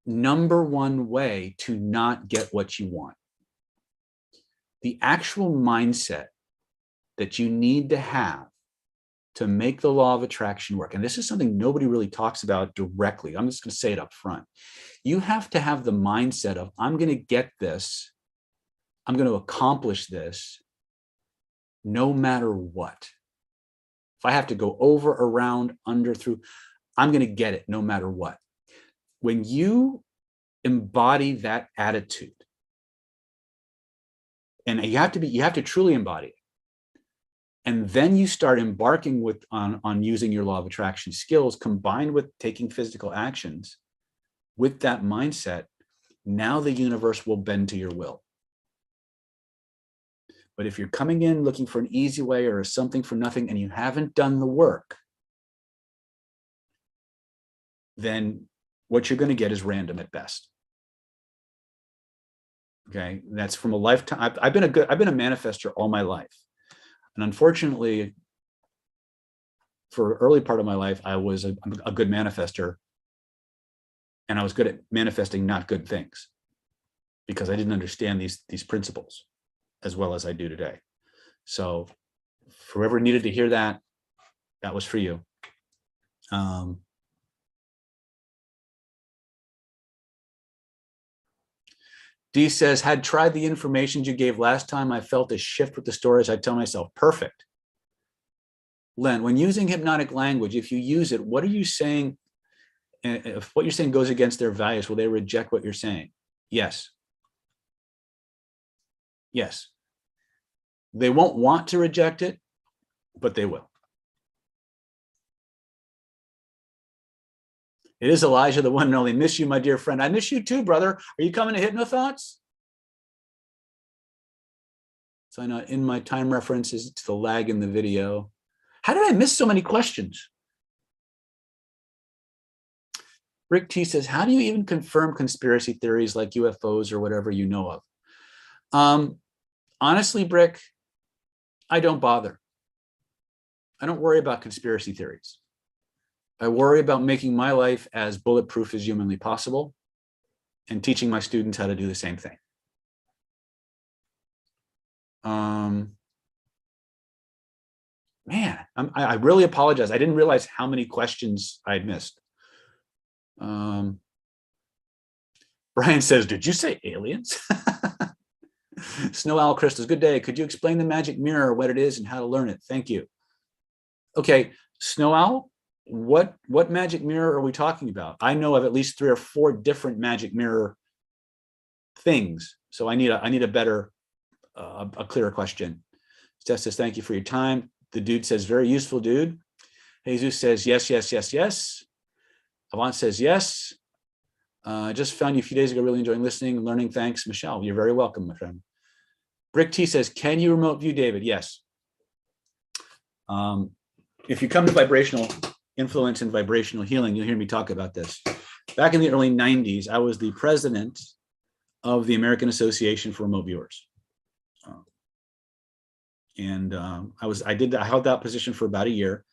number one way to not get what you want. The actual mindset that you need to have to make the law of attraction work, and this is something nobody really talks about directly, I'm just going to say it up front. You have to have the mindset of, I'm going to get this, I'm going to accomplish this no matter what. If I have to go over, around, under, through, I'm going to get it no matter what. When you embody that attitude, and you have to truly embody it, and then you start embarking on using your law of attraction skills combined with taking physical actions with that mindset, now the universe will bend to your will. But if you're coming in looking for an easy way or something for nothing and you haven't done the work, then what you're going to get is random at best. Okay, and that's from a lifetime. I've been a manifestor all my life. And unfortunately, for an early part of my life, I was a good manifester, and I was good at manifesting not good things because I didn't understand these principles as well as I do today. So for whoever needed to hear that, that was for you. D says, had tried the information you gave last time. I felt a shift with the stories. I tell myself, perfect. Len, when using hypnotic language, if you use it, what are you saying? If what you're saying goes against their values, will they reject what you're saying? Yes. Yes. They won't want to reject it, but they will. It is Elijah, the one and only. Miss you, my dear friend. I miss you too, brother. Are you coming to Hypnothoughts? So I know in my time references to the lag in the video. How did I miss so many questions? Rick T says, how do you even confirm conspiracy theories like UFOs or whatever you know of? Honestly, Brick, I don't bother. I don't worry about conspiracy theories. I worry about making my life as bulletproof as humanly possible and teaching my students how to do the same thing. Man, I really apologize. I didn't realize how many questions I had missed. Brian says, did you say aliens? Snow Owl Crystals, good day. Could you explain the magic mirror, what it is and how to learn it? Thank you. Okay, Snow Owl, what magic mirror are we talking about? I know of at least 3 or 4 different magic mirror things. So I need a better, a clearer question. Steph says, thank you for your time. The dude says, very useful, dude. Jesus says, yes, yes, yes, yes. Avant says, yes. I just found you a few days ago, really enjoying listening and learning. Thanks, Michelle. You're very welcome, my friend. Brick T says, can you remote view David? Yes. If you come to vibrational influence and vibrational healing, you'll hear me talk about this. Back in the early 90s, I was the president of the American Association for Remote Viewers. I held that position for about a year,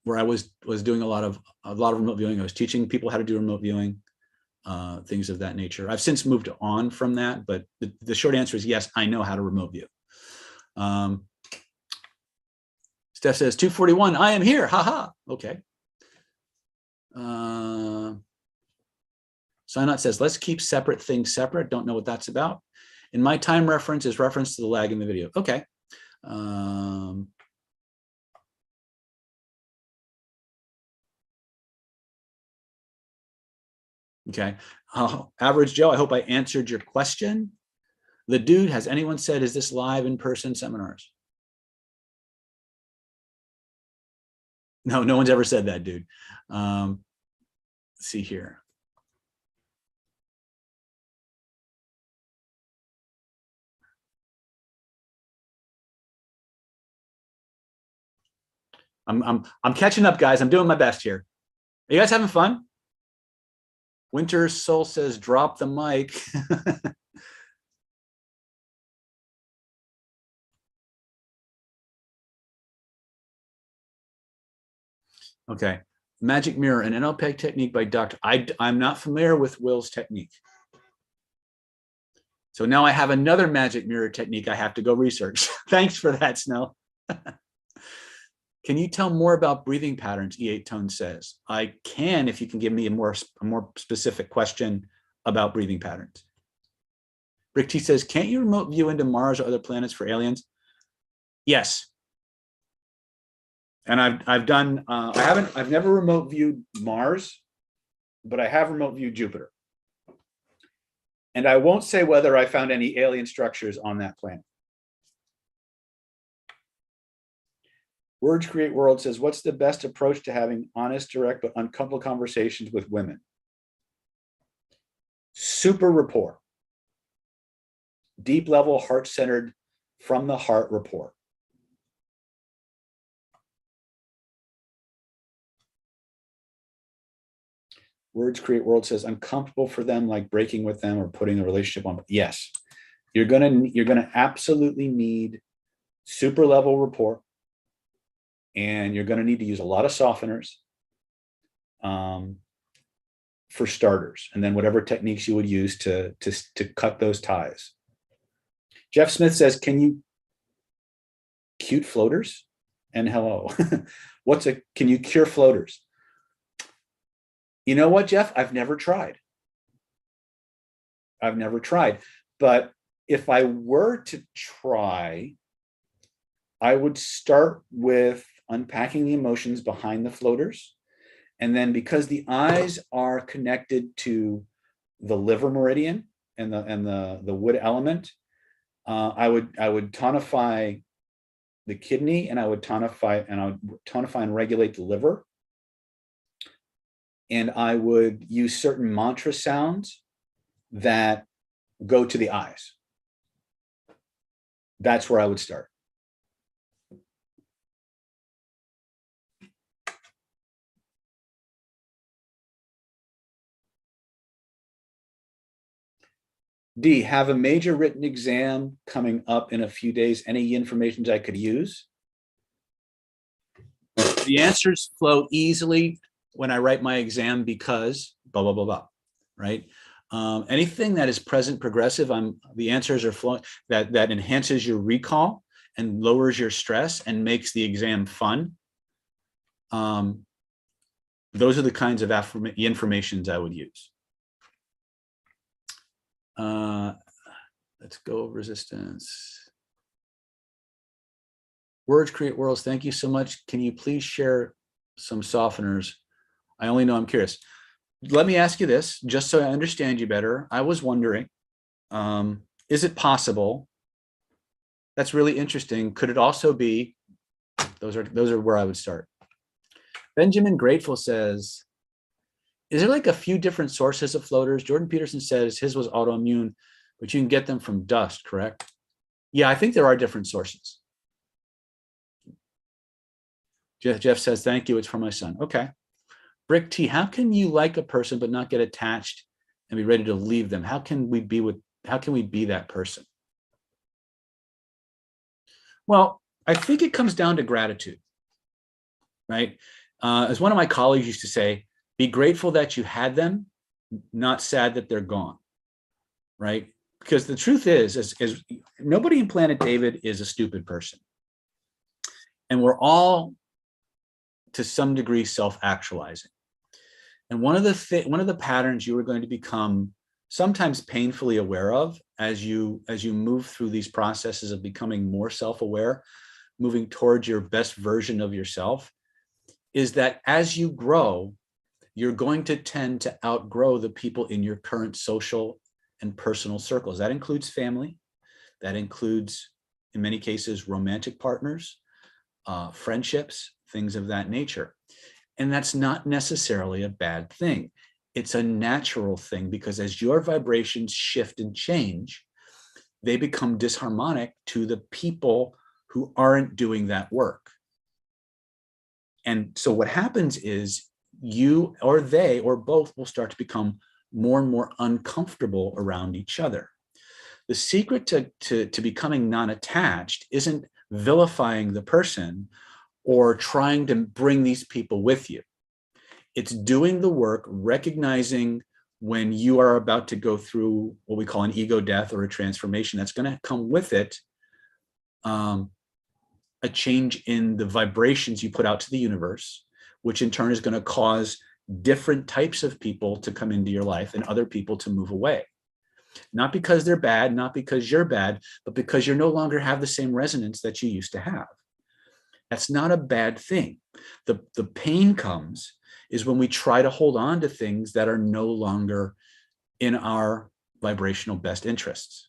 where I was doing a lot of remote viewing. I was teaching people how to do remote viewing, things of that nature. I've since moved on from that, but the short answer is yes, I know how to remote view. Steph says 241, I am here, haha. Okay. Sinot says, let's keep separate things separate. Don't know what that's about. In my time reference is reference to the lag in the video. Okay. Okay. Average Joe, I hope I answered your question. The dude, has anyone said, is this live in-person seminars? No, no one's ever said that, dude. Let's see here. I'm catching up, guys. I'm doing my best here. Are you guys having fun? Winter Soul says, drop the mic. Okay. Magic mirror, an NLP technique by Dr. I'm not familiar with Will's technique. So now I have another magic mirror technique I have to go research. Thanks for that, Snow. Can you tell more about breathing patterns, E8 Tone says? I can, if you can give me a more specific question about breathing patterns. Rick T says, can't you remote view into Mars or other planets for aliens? Yes. And I've done, I've never remote viewed Mars, but I have remote viewed Jupiter. And I won't say whether I found any alien structures on that planet. Words Create World says, what's the best approach to having honest, direct, but uncomfortable conversations with women? Super rapport. Deep level, heart-centered, from the heart rapport. Words Create World says, uncomfortable for them, like breaking with them or putting the relationship on. Yes, you're gonna absolutely need super level rapport. And you're going to need to use a lot of softeners for starters, and then whatever techniques you would use to cut those ties. Jeff Smith says, can you cute floaters? And hello. Can you cure floaters? You know what, Jeff? I've never tried. But if I were to try, I would start with unpacking the emotions behind the floaters. And then, because the eyes are connected to the liver meridian and the wood element, I would tonify the kidney, and I would tonify and regulate the liver. And I would use certain mantra sounds that go to the eyes. That's where I would start. D, have a major written exam coming up in a few days. Any information I could use? The answers flow easily when I write my exam because blah, blah, blah, blah, right? Anything that is present progressive, the answers are flowing, that enhances your recall and lowers your stress and makes the exam fun. Those are the kinds of informations I would use. Let's go resistance. Words Create Worlds, thank you so much. Can you please share some softeners? I only know I'm curious. Let me ask you this, just so I understand you better. I was wondering, is it possible? That's really interesting. Could it also be, those are where I would start. Benjamin Grateful says, is there like a few different sources of floaters? Jordan Peterson says his was autoimmune, but you can get them from dust, correct? Yeah, I think there are different sources. Jeff says, thank you, it's for my son. Okay. Brick T, how can you like a person but not get attached and be ready to leave them? How can we be that person? Well, I think it comes down to gratitude, right? As one of my colleagues used to say, be grateful that you had them, not sad that they're gone, right? because the truth is nobody in Planet David is a stupid person. And we're all, to some degree, self-actualizing. And one of the patterns you are going to become sometimes painfully aware of as you move through these processes of becoming more self-aware, moving towards your best version of yourself, is that as you grow, you're going to tend to outgrow the people in your current social and personal circles. That includes family. That includes, in many cases, romantic partners, friendships, things of that nature. And that's not necessarily a bad thing. It's a natural thing, because as your vibrations shift and change, they become disharmonic to the people who aren't doing that work. And so what happens is you or they or both will start to become more and more uncomfortable around each other. The secret to becoming non-attached isn't vilifying the person or trying to bring these people with you. It's doing the work, recognizing when you are about to go through what we call an ego death or a transformation that's going to come with it, a change in the vibrations you put out to the universe, which in turn is going to cause different types of people to come into your life and other people to move away. Not because they're bad, not because you're bad, but because you no longer have the same resonance that you used to have. That's not a bad thing. The pain comes is when we try to hold on to things that are no longer in our vibrational best interests,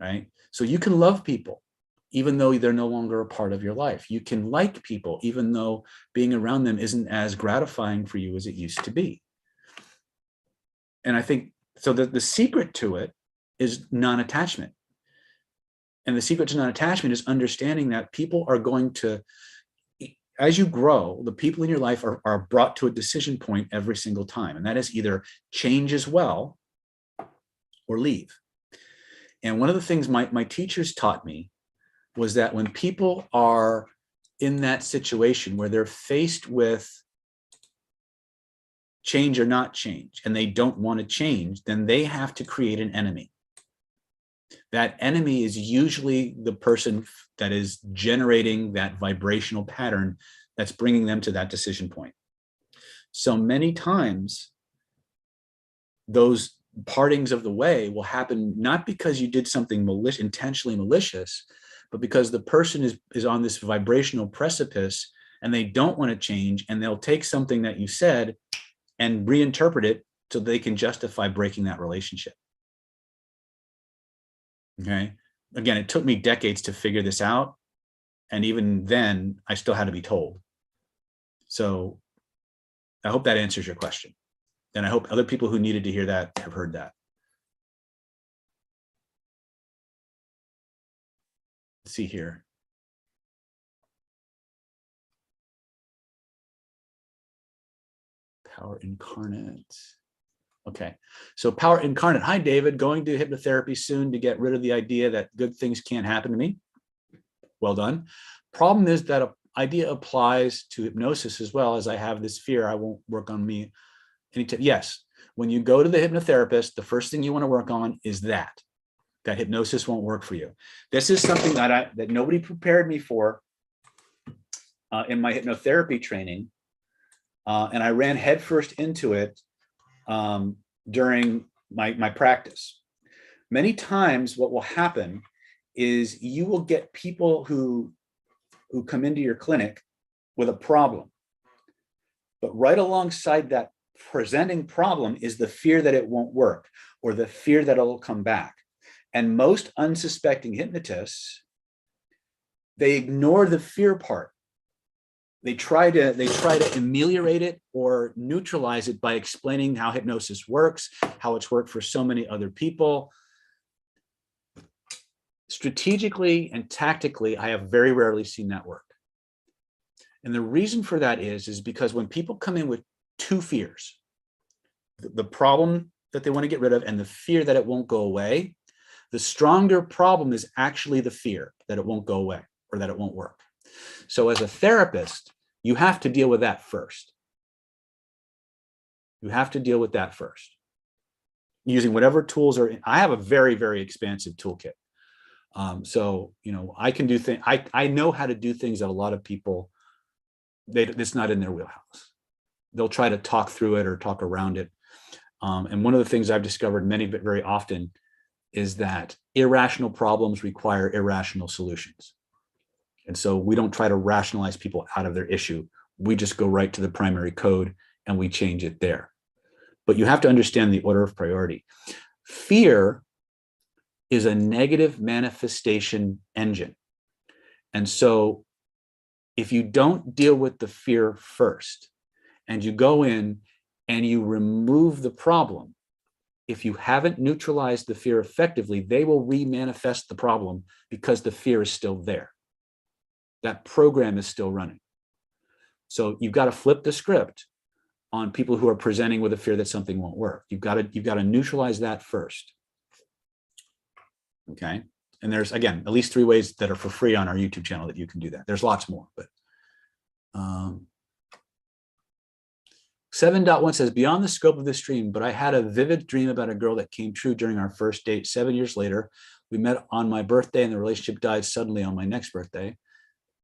right? So you can love people even though they're no longer a part of your life. You can like people even though being around them isn't as gratifying for you as it used to be. And I think, so the secret to it is non-attachment. And the secret to non-attachment is understanding that people are going to, as you grow, the people in your life are brought to a decision point every single time. And that is either change as well or leave. And one of the things my teachers taught me was that when people are in that situation where they're faced with change or not change, and they don't want to change, then they have to create an enemy. That enemy is usually the person that is generating that vibrational pattern that's bringing them to that decision point. So many times, those partings of the way will happen not because you did something intentionally malicious, but because the person is on this vibrational precipice and they don't want to change, and they'll take something that you said and reinterpret it so they can justify breaking that relationship. Okay. Again, it took me decades to figure this out. And even then, I still had to be told. So I hope that answers your question. And I hope other people who needed to hear that have heard that. Let's see here. Power incarnate. Okay, so power incarnate. Hi, David. Going to hypnotherapy soon to get rid of the idea that good things can't happen to me. Well done. Problem is that idea applies to hypnosis as well, as I have this fear I won't work on me. Yes, when you go to the hypnotherapist, the first thing you want to work on is that hypnosis won't work for you. This is something that nobody prepared me for in my hypnotherapy training, and I ran headfirst into it during my practice. Many times what will happen is you will get people who come into your clinic with a problem, but right alongside that presenting problem is the fear that it won't work or the fear that it'll come back. And most unsuspecting hypnotists, they ignore the fear part. They try to ameliorate it or neutralize it by explaining how hypnosis works, how it's worked for so many other people. Strategically and tactically, I have very rarely seen that work. And the reason for that is because when people come in with two fears, the problem that they want to get rid of and the fear that it won't go away, the stronger problem is actually the fear that it won't go away or that it won't work. So as a therapist, you have to deal with that first. You have to deal with that first. using whatever tools are. I have a very, very expansive toolkit. So, I can do things. I know how to do things that a lot of people, it's not in their wheelhouse. They'll try to talk through it or talk around it. And one of the things I've discovered very often is that irrational problems require irrational solutions. And so we don't try to rationalize people out of their issue. We just go right to the primary code and we change it there. But you have to understand the order of priority. Fear is a negative manifestation engine. And so if you don't deal with the fear first and you go in and you remove the problem, if you haven't neutralized the fear effectively, they will re-manifest the problem because the fear is still there. That program is still running. So you've got to flip the script on people who are presenting with a fear that something won't work. You've got to neutralize that first. Okay. And there's, again, at least 3 ways that are for free on our YouTube channel that you can do that. There's lots more, but 7.1 says, beyond the scope of this dream, but I had a vivid dream about a girl that came true during our first date. 7 years later, we met on my birthday and the relationship died suddenly on my next birthday.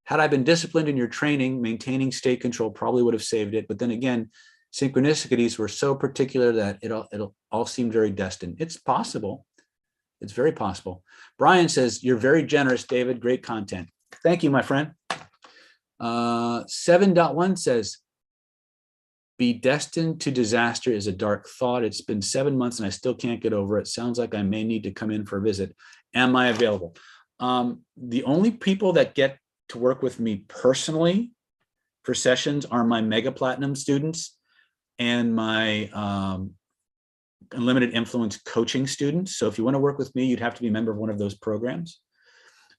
Had I been disciplined in your training, maintaining state control probably would have saved it. But then again, synchronicities were so particular that it all seemed very destined. It's possible. It's very possible. Brian says, you're very generous, David. Great content. Thank you, my friend. 7.1 says, be destined to disaster is a dark thought. It's been 7 months and I still can't get over it. Sounds like I may need to come in for a visit. Am I available? The only people that get to work with me personally for sessions are my Mega Platinum students and my Unlimited Influence coaching students. So if you want to work with me, you'd have to be a member of one of those programs.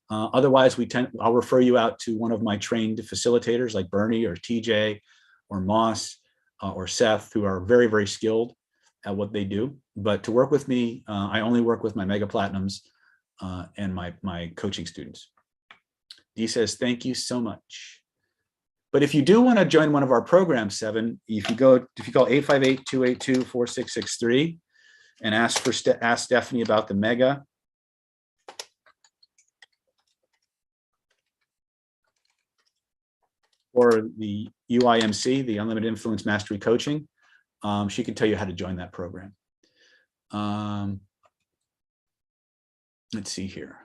Otherwise, I'll refer you out to one of my trained facilitators like Bernie or TJ or Moss or Seth, who are very, very skilled at what they do. But to work with me, I only work with my Mega Platinums and my coaching students. Dee says, thank you so much. But if you do want to join one of our programs, 7, if you call 858-282-4663 and ask Stephanie about the Mega, or the UIMC, the Unlimited Influence Mastery Coaching, she can tell you how to join that program. Let's see here.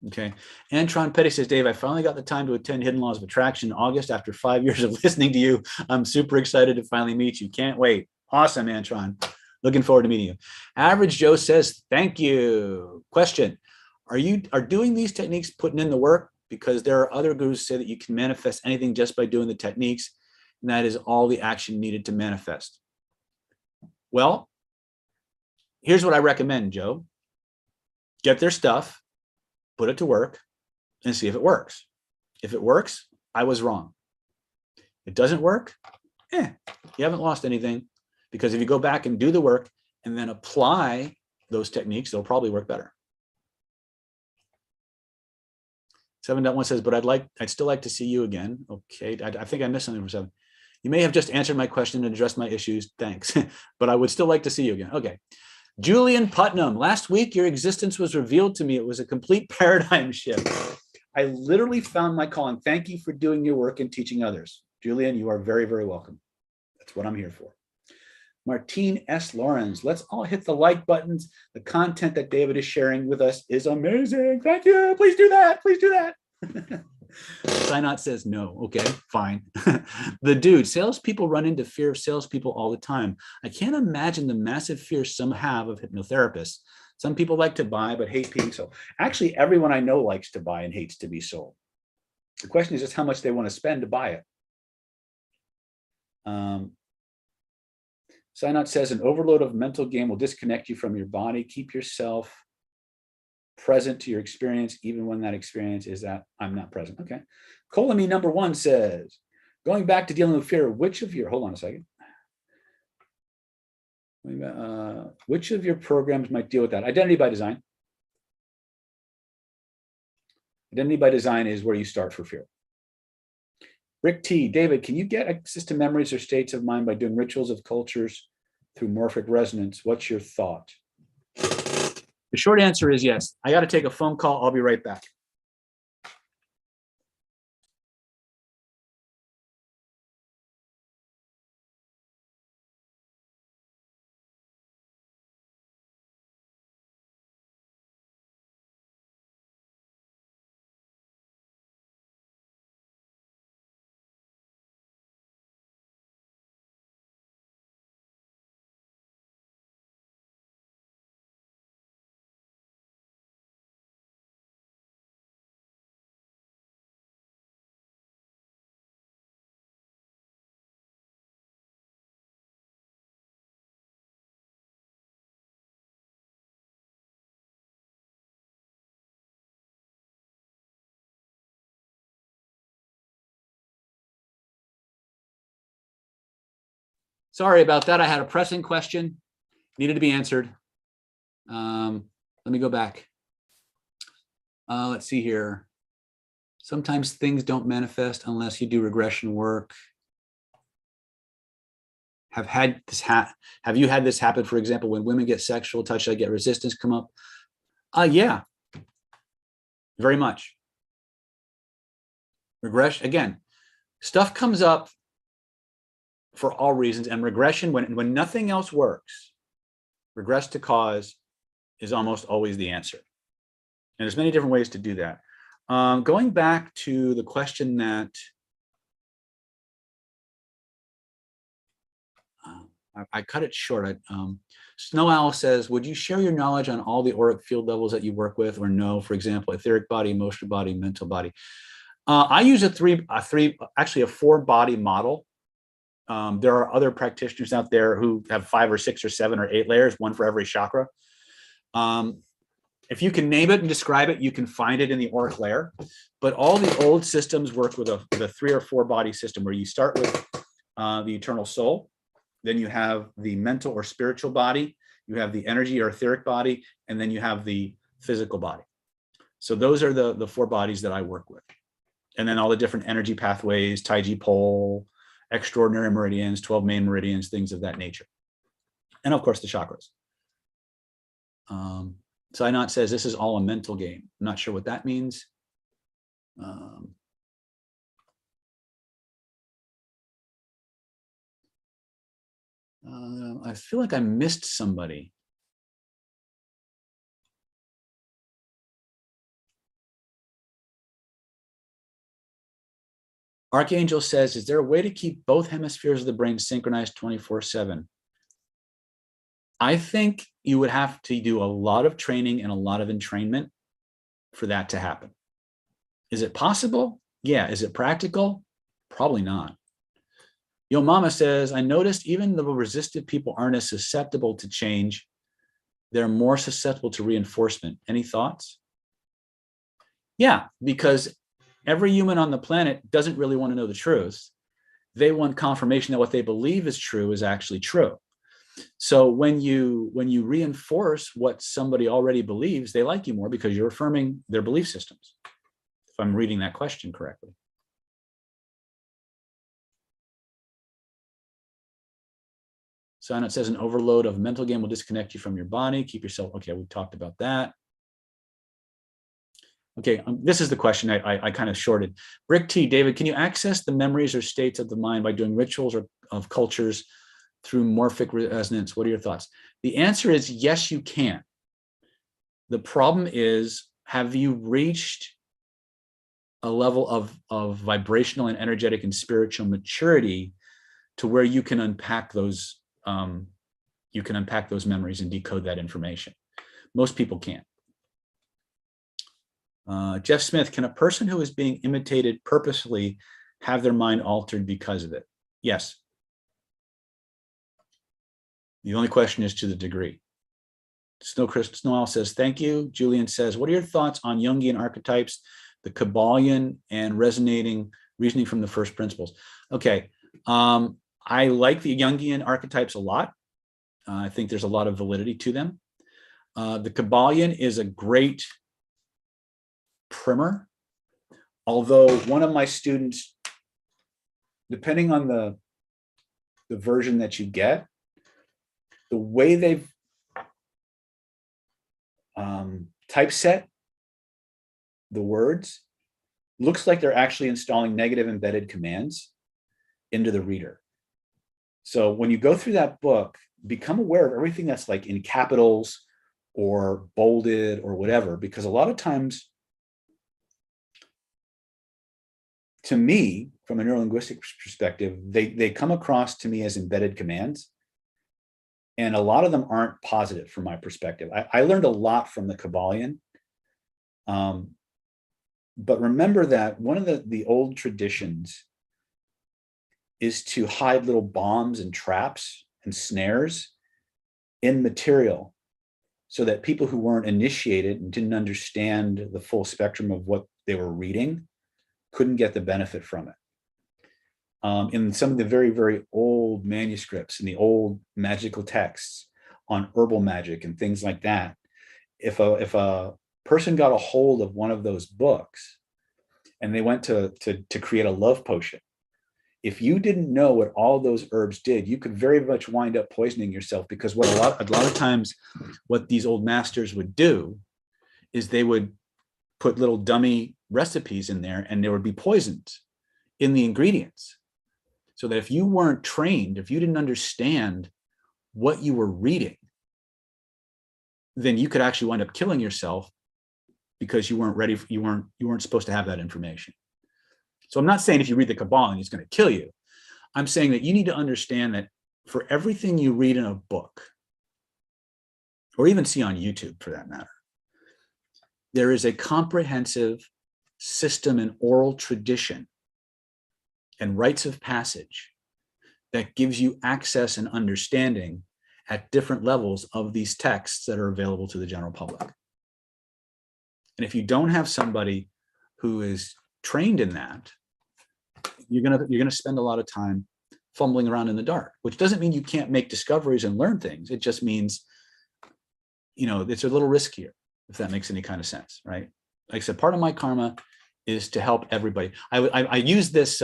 Okay. Antron Petty says, Dave, I finally got the time to attend Hidden Laws of Attraction in August after 5 years of listening to you. I'm super excited to finally meet you. Can't wait. Awesome, Antron. Looking forward to meeting you. Average Joe says, thank you. Question, are doing these techniques putting in the work? Because there are other gurus who say that you can manifest anything just by doing the techniques, and that is all the action needed to manifest. Well, here's what I recommend, Joe. Get their stuff, put it to work, and see if it works. If it works, I was wrong. It doesn't work, you haven't lost anything, because if you go back and do the work and then apply those techniques, they'll probably work better. 7.1 says, but I'd still like to see you again. Okay, I think I missed something from 7. You may have just answered my question and addressed my issues. Thanks. But I would still like to see you again. Okay. Julian Putnam, last week your existence was revealed to me. It was a complete paradigm shift. I literally found my calling. Thank you for doing your work and teaching others. Julian, you are very, very welcome. That's what I'm here for. Martine S. Lawrence, let's all hit the like buttons. The content that David is sharing with us is amazing. Thank you. Please do that. Please do that. Sinot says no. Okay, fine. The dude, salespeople run into fear of salespeople all the time. I can't imagine the massive fear some have of hypnotherapists. Some people like to buy but hate being sold. Actually, everyone I know likes to buy and hates to be sold. The question is just how much they want to spend to buy it. Sinot says an overload of mental game will disconnect you from your body. Keep yourself present to your experience, even when that experience is that I'm not present. Okay. Colamy number 1 says, going back to dealing with fear, which of your, hold on a second. Which of your programs might deal with that? Identity by design. Identity by design is where you start for fear. Rick T, David, can you get access to memories or states of mind by doing rituals of cultures through morphic resonance? What's your thought? The short answer is yes. I got to take a phone call. I'll be right back. Sorry about that. I had a pressing question, needed to be answered. Let me go back. Let's see here. Sometimes things don't manifest unless you do regression work. Have you had this happen, for example, when women get sexual touch, I get resistance come up? Yeah, very much. Regression, again, stuff comes up for all reasons, and regression, when nothing else works, regress to cause is almost always the answer. And there's many different ways to do that. Going back to the question that I cut it short. Snow Owl says, would you share your knowledge on all the auric field levels that you work with, or no? For example, etheric body, emotional body, mental body. I use actually a 4-body model. There are other practitioners out there who have 5 or 6 or 7 or 8 layers, one for every chakra. If you can name it and describe it, you can find it in the auric layer. But all the old systems work with a 3 or 4 body system, where you start with the eternal soul. Then you have the mental or spiritual body, you have the energy or etheric body, and then you have the physical body. So those are the 4 bodies that I work with. And then all the different energy pathways, Taiji pole, extraordinary meridians, 12 main meridians, things of that nature. And of course the chakras. Sinat says this is all a mental game. I'm not sure what that means. I feel like I missed somebody. Archangel says, is there a way to keep both hemispheres of the brain synchronized 24/7? I think you would have to do a lot of training and a lot of entrainment for that to happen. Is it possible? Yeah. Is it practical? Probably not. Yo Mama says, I noticed even though resistant people aren't as susceptible to change, they're more susceptible to reinforcement. Any thoughts? Yeah, because every human on the planet doesn't really want to know the truth. They want confirmation that what they believe is true is actually true. So when you reinforce what somebody already believes, they like you more because you're affirming their belief systems. If I'm reading that question correctly. So it says an overload of mental game will disconnect you from your body. Keep yourself. Okay, we talked about that. Okay, this is the question I kind of shorted. Rick T, David, can you access the memories or states of the mind by doing rituals or of cultures through morphic resonance? What are your thoughts? The answer is yes, you can. The problem is, have you reached a level of vibrational and energetic and spiritual maturity to where you can unpack those memories and decode that information? Most people can't. Jeff Smith, can a person who is being imitated purposely have their mind altered because of it? Yes. The only question is to the degree. Snowell says, thank you. Julian says, what are your thoughts on Jungian archetypes, the Kabbalion, and resonating reasoning from the first principles? Okay. I like the Jungian archetypes a lot. I think there's a lot of validity to them. The Kabbalion is a great primer, although one of my students depending on the version that you get, the way they've typeset the words looks like they're actually installing negative embedded commands into the reader. So when you go through that book, become aware of everything that's like in capitals or bolded or whatever, because a lot of times, to me, from a neurolinguistic perspective, they come across to me as embedded commands. And a lot of them aren't positive from my perspective. I learned a lot from the Kabbalion. But remember that one of the old traditions is to hide little bombs and traps and snares in material so that people who weren't initiated and didn't understand the full spectrum of what they were reading couldn't get the benefit from it. In some of the very, very old manuscripts and the old magical texts on herbal magic and things like that, if a person got a hold of one of those books and they went to create a love potion, if you didn't know what all those herbs did, you could very much wind up poisoning yourself, because what a lot of times what these old masters would do is they would put little dummy recipes in there and there would be poisons in the ingredients. So that if you weren't trained, if you didn't understand what you were reading, then you could actually wind up killing yourself because you weren't ready. You weren't supposed to have that information. So I'm not saying if you read the Kabbalah, it's going to kill you. I'm saying that you need to understand that for everything you read in a book, or even see on YouTube for that matter, there is a comprehensive system and oral tradition and rites of passage that gives you access and understanding at different levels of these texts that are available to the general public. And if you don't have somebody who is trained in that, you're gonna spend a lot of time fumbling around in the dark, which doesn't mean you can't make discoveries and learn things. It just means, it's a little riskier, if that makes any kind of sense, right? Like I said, part of my karma is to help everybody. I use this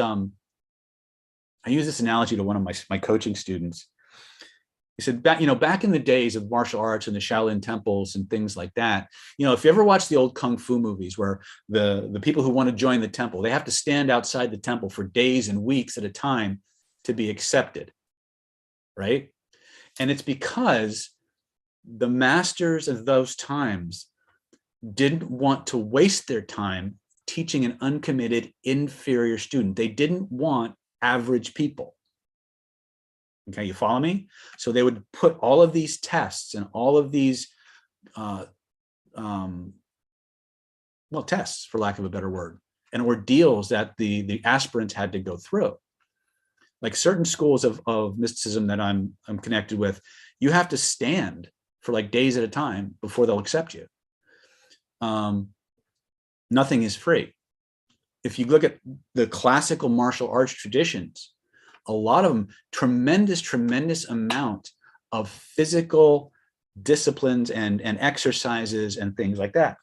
analogy to one of my coaching students. He said, back in the days of martial arts and the Shaolin temples and things like that, if you ever watch the old Kung Fu movies where the people who want to join the temple, they have to stand outside the temple for days and weeks at a time to be accepted, right? And it's because the masters of those times didn't want to waste their time teaching an uncommitted, inferior student. They didn't want average people. Okay, you follow me? So they would put all of these tests and all of these, tests, for lack of a better word, and ordeals that the aspirants had to go through. Like certain schools of mysticism that I'm connected with, you have to stand for like days at a time before they'll accept you. Nothing is free. If you look at the classical martial arts traditions, a lot of them, tremendous amount of physical disciplines and exercises and things like that.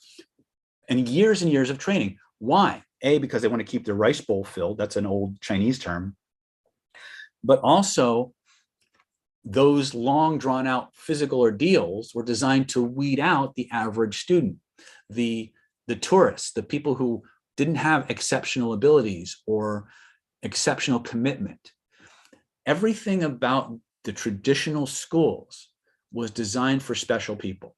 And years of training. Why? A, because they want to keep their rice bowl filled. That's an old Chinese term. But also, those long drawn out physical ordeals were designed to weed out the average student, the tourists, the people who didn't have exceptional abilities or exceptional commitment. Everything about the traditional schools was designed for special people.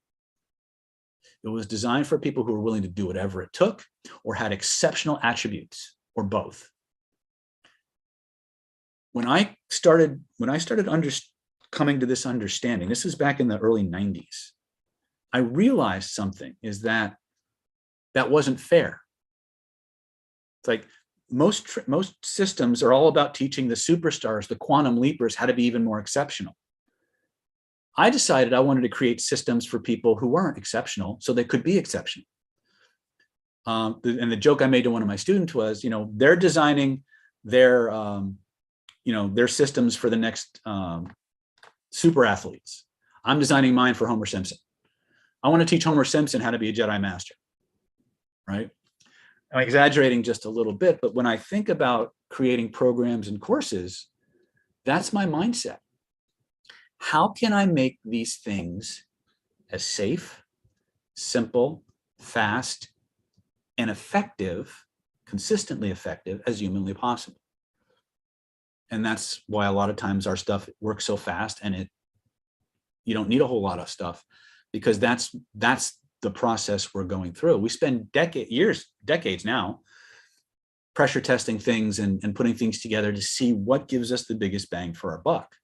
It was designed for people who were willing to do whatever it took or had exceptional attributes, or both. When I started coming to this understanding, this was back in the early 90s, I realized something, is that wasn't fair. It's like most systems are all about teaching the superstars, the quantum leapers, how to be even more exceptional. I decided I wanted to create systems for people who weren't exceptional so they could be exceptional. And the joke I made to one of my students was, they're designing their systems for the next super athletes. I'm designing mine for Homer Simpson. I want to teach Homer Simpson how to be a Jedi Master, right? I'm exaggerating just a little bit, but when I think about creating programs and courses, that's my mindset. How can I make these things as safe, simple, fast, and effective, consistently effective as humanly possible? And that's why a lot of times our stuff works so fast, and you don't need a whole lot of stuff, because that's the process we're going through. We spend decades now, pressure testing things and putting things together to see what gives us the biggest bang for our buck.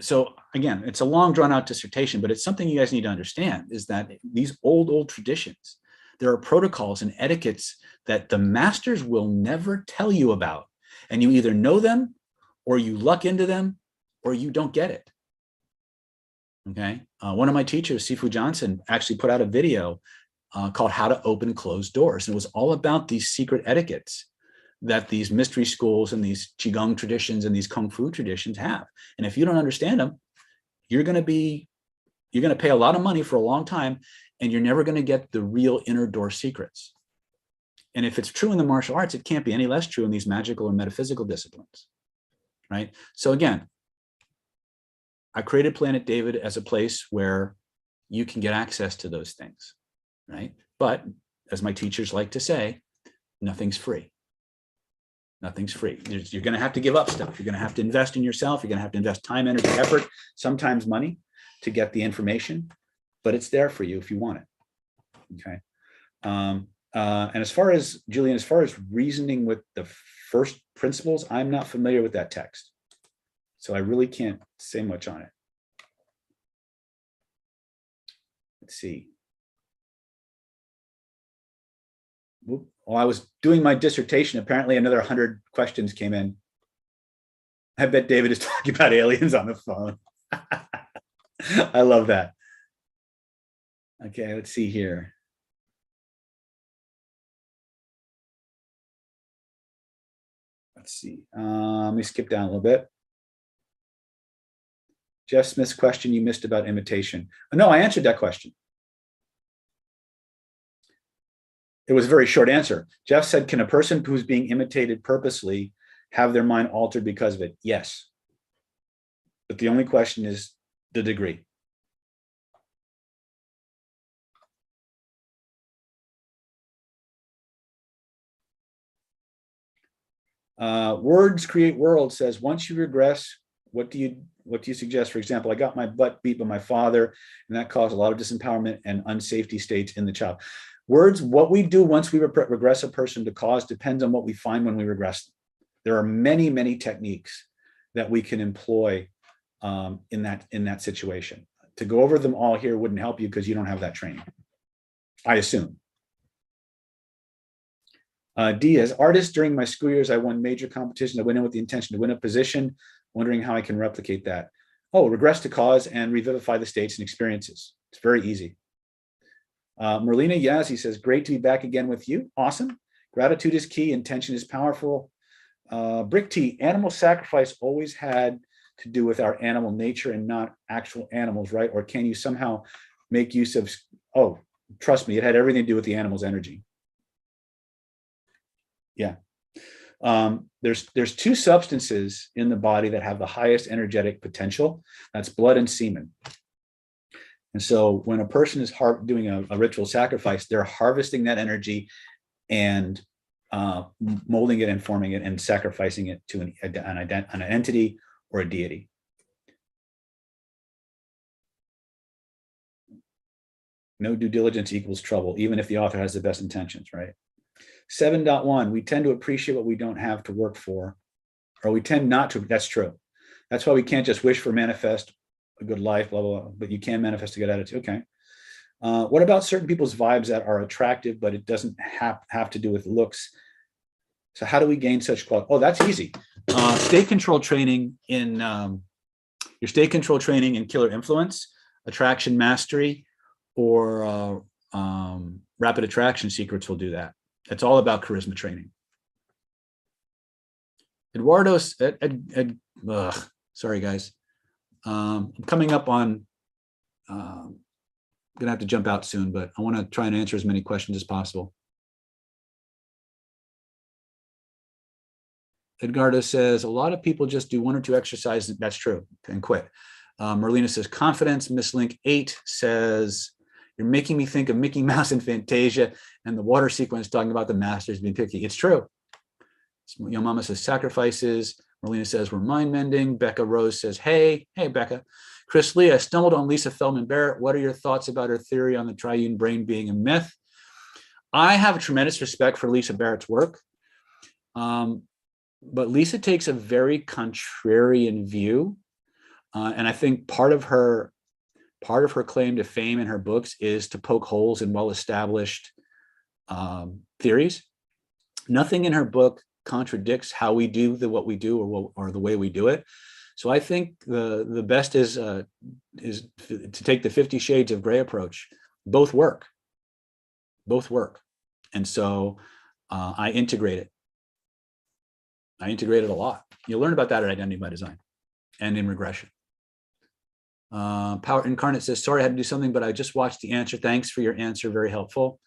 So again, it's a long drawn out dissertation, but it's something you guys need to understand, is that these old traditions, there are protocols and etiquettes that the masters will never tell you about. And you either know them, or you luck into them, or you don't get it. Okay. One of my teachers, Sifu Johnson, actually put out a video called How to Open Closed Doors. And it was all about these secret etiquettes that these mystery schools and these Qigong traditions and these Kung Fu traditions have. And if you don't understand them, you're going to pay a lot of money for a long time, and you're never going to get the real inner door secrets. And if it's true in the martial arts, it can't be any less true in these magical or metaphysical disciplines, right? So again, I created Planet David as a place where you can get access to those things, right? But as my teachers like to say, nothing's free. Nothing's free. You're going to have to give up stuff. You're going to have to invest in yourself. You're going to have to invest time, energy, effort, sometimes money to get the information, but it's there for you if you want it. Okay. And as far as, Julian, as far as reasoning with the first principles, I'm not familiar with that text. So I really can't say much on it. Let's see. While I was doing my dissertation, apparently another 100 questions came in. I bet David is talking about aliens on the phone. I love that. Okay, let's see here. Let's see. Let me skip down a little bit. Jeff Smith's question you missed about imitation. No, I answered that question. It was a very short answer. Jeff said, can a person who's being imitated purposely have their mind altered because of it? Yes. But the only question is the degree. Words create worlds says, once you regress, what do you suggest? For example, I got my butt beat by my father, and that caused a lot of disempowerment and unsafety states in the child. Words, what we do once we regress a person to cause depends on what we find when we regress them. There are many, many techniques that we can employ in that situation. To go over them all here wouldn't help you because you don't have that training, I assume. D, as artist during my school years, I won major competitions. I went in with the intention to win a position, wondering how I can replicate that. Oh, regress to cause and revivify the states and experiences. It's very easy. Merlina Yazzie says, great to be back again with you. Awesome. Gratitude is key. Intention is powerful. Brick T, animal sacrifice always had to do with our animal nature and not actual animals, right? Or can you somehow make use of, oh, trust me, it had everything to do with the animal's energy. Yeah. There's two substances in the body that have the highest energetic potential. That's blood and semen. And so when a person is doing a ritual sacrifice, they're harvesting that energy and molding it and forming it and sacrificing it to an entity or a deity. No due diligence equals trouble, even if the author has the best intentions, right? 7.1, we tend to appreciate what we don't have to work for, or we tend not to. That's true. That's why we can't just wish for manifest a good life, blah, blah, blah, but you can manifest a good attitude. Okay. What about certain people's vibes that are attractive, but it doesn't have to do with looks? So how do we gain such quality? Oh, that's easy. State control training in your state control training in killer influence, attraction mastery, or rapid attraction secrets will do that. It's all about charisma training. Eduardo, sorry guys. I'm coming up on, I'm gonna have to jump out soon, but I want to try and answer as many questions as possible. Edgardo says, a lot of people just do 1 or 2 exercises. That's true, and quit. Merlina says, confidence. Miss Link 8 says, you're making me think of Mickey Mouse and Fantasia and the water sequence talking about the masters being picky. It's true. Yo Mama says, sacrifices. Merlina says, we're mind mending. Becca Rose says, hey. Hey, Becca. Chris Lee, I stumbled on Lisa Feldman Barrett. What are your thoughts about her theory on the triune brain being a myth? I have a tremendous respect for Lisa Barrett's work. But Lisa takes a very contrarian view. And I think part of her claim to fame in her books is to poke holes in well-established theories. Nothing in her book contradicts how we do what we do or the way we do it. So I think the best is to take the 50 Shades of Grey approach. Both work. And so I integrate it. I integrate it a lot. You'll learn about that at Identity by Design and in regression. Power Incarnate says, sorry, I had to do something, but I just watched the answer. Thanks for your answer. Very helpful.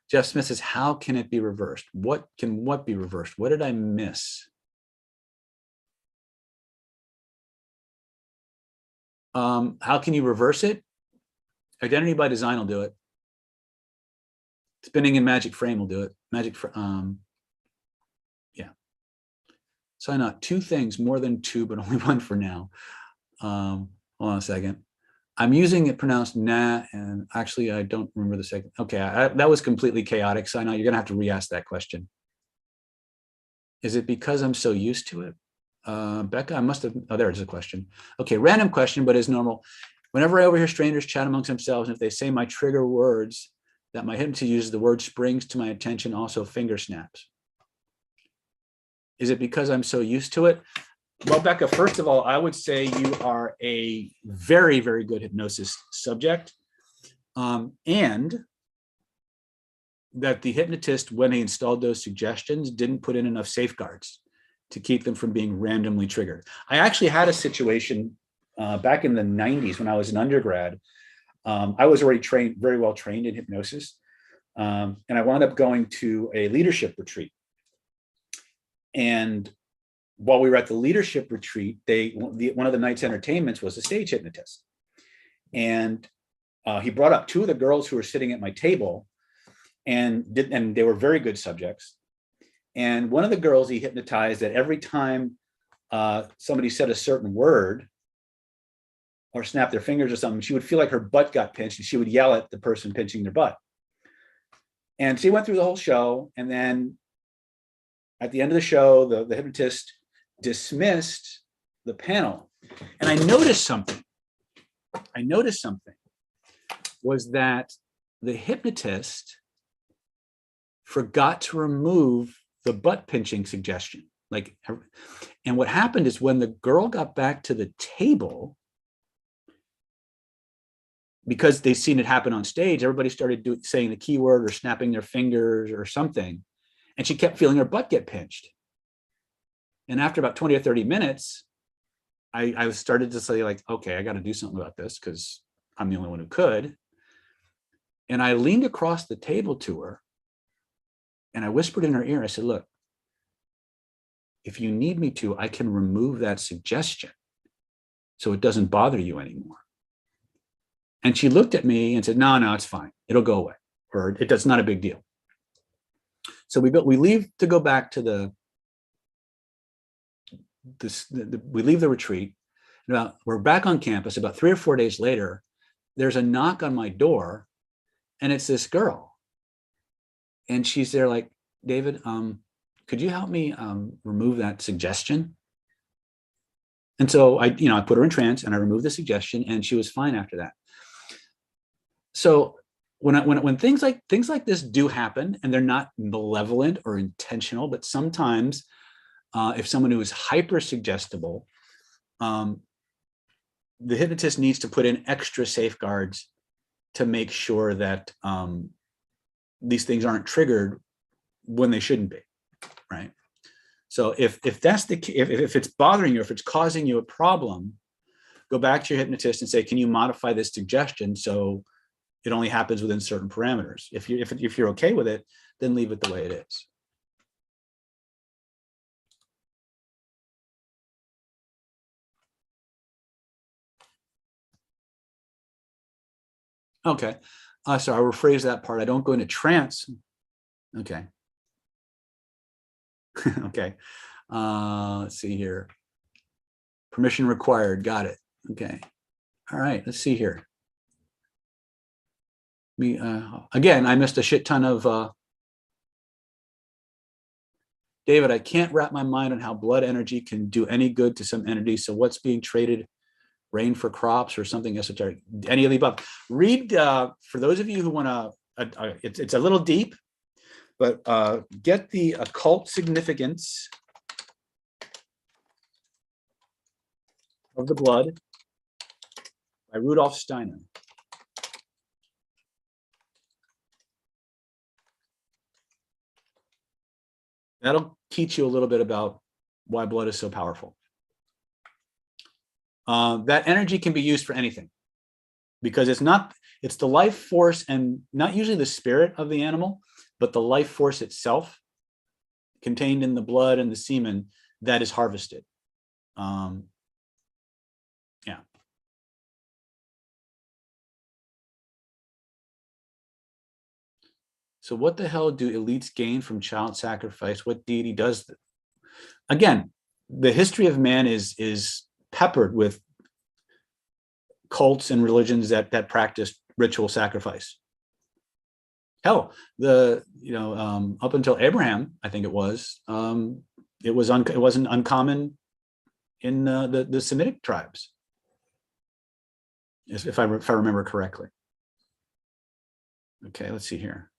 Jeff Smith says, how can it be reversed? What be reversed? What did I miss? How can you reverse it? Identity by Design will do it. Spinning in Magic Frame will do it. Yeah. Sign out 2 things, more than 2, but only 1 for now. Hold on a second. I'm using it pronounced nah, and actually I don't remember the second. Okay, that was completely chaotic. So I know you're gonna have to re-ask that question. Is it because I'm so used to it? Becca, I must have, oh, there's a question. Okay, random question, but as normal. Whenever I overhear strangers chat amongst themselves, and if they say my trigger words that my hypnotist uses, the word springs to my attention, also finger snaps. Is it because I'm so used to it? Well, Becca, first of all, I would say you are a very, very good hypnosis subject. And that the hypnotist, when he installed those suggestions, didn't put in enough safeguards to keep them from being randomly triggered. I actually had a situation back in the 90s when I was an undergrad. I was already very well trained in hypnosis. And I wound up going to a leadership retreat. And while we were at the leadership retreat, one of the night's entertainments was a stage hypnotist. And he brought up 2 of the girls who were sitting at my table, and they were very good subjects. And one of the girls he hypnotized that every time somebody said a certain word or snapped their fingers or something, she would feel like her butt got pinched, and she would yell at the person pinching their butt. And she went through the whole show, and then at the end of the show, the hypnotist dismissed the panel. And I noticed something. Was that the hypnotist forgot to remove the butt pinching suggestion. And what happened is when the girl got back to the table, because they'd seen it happen on stage, everybody started saying the keyword or snapping their fingers or something. And she kept feeling her butt get pinched. And after about 20 or 30 minutes, I started to say, like, okay, I got to do something about this because I'm the only one who could. And I leaned across the table to her and I whispered in her ear, I said, look, if you need me to, I can remove that suggestion so it doesn't bother you anymore. And she looked at me and said, no, it's fine. It'll go away, or it's not a big deal. So we leave to go back to we leave the retreat. We're back on campus. About 3 or 4 days later, there's a knock on my door, and it's this girl. And she's there like, David, could you help me remove that suggestion? And so I put her in trance and I removed the suggestion, and she was fine after that. So when things like this do happen, and they're not malevolent or intentional, but sometimes if someone who is hyper suggestible, the hypnotist needs to put in extra safeguards to make sure that these things aren't triggered when they shouldn't be, right? So if it's bothering you, if it's causing you a problem, go back to your hypnotist and say, can you modify this suggestion so it only happens within certain parameters? If you're okay with it, then leave it the way it is. Okay. So I'll rephrase that part. I don't go into trance. Okay. Okay. Let's see here. Permission required. Got it. Okay. All right. Let's see here. Again, I missed a shit ton of David, I can't wrap my mind on how blood energy can do any good to some entity. So what's being traded? Rain for crops or something esoteric? Any of the above. Read, for those of you who want to, it's a little deep, but get the occult significance of the blood by Rudolf Steiner. That'll teach you a little bit about why blood is so powerful. That energy can be used for anything because it's the life force and not usually the spirit of the animal, but the life force itself contained in the blood and the semen that is harvested. Yeah. So what the hell do elites gain from child sacrifice? What deity does that? Again, the history of man is peppered with cults and religions that practice ritual sacrifice. Hell, up until Abraham, I think it wasn't uncommon in the Semitic tribes, if I remember correctly. Okay, let's see here.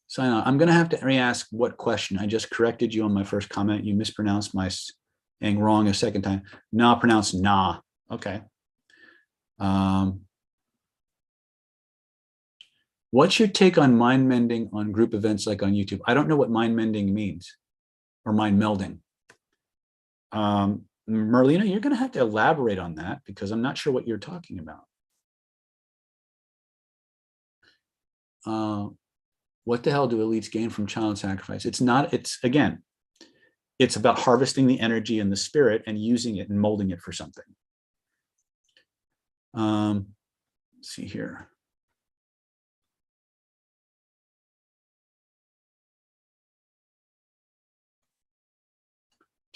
Sign on. I'm going to have to re-ask what question. I just corrected you on my first comment. You mispronounced my saying wrong a second time. Nah, pronounced nah. Okay. What's your take on mind mending on group events like on YouTube? I don't know what mind mending means or mind melding. Merlina, you're going to have to elaborate on that because I'm not sure what you're talking about. What the hell do elites gain from child sacrifice? It's about harvesting the energy and the spirit and using it and molding it for something. Let's see here.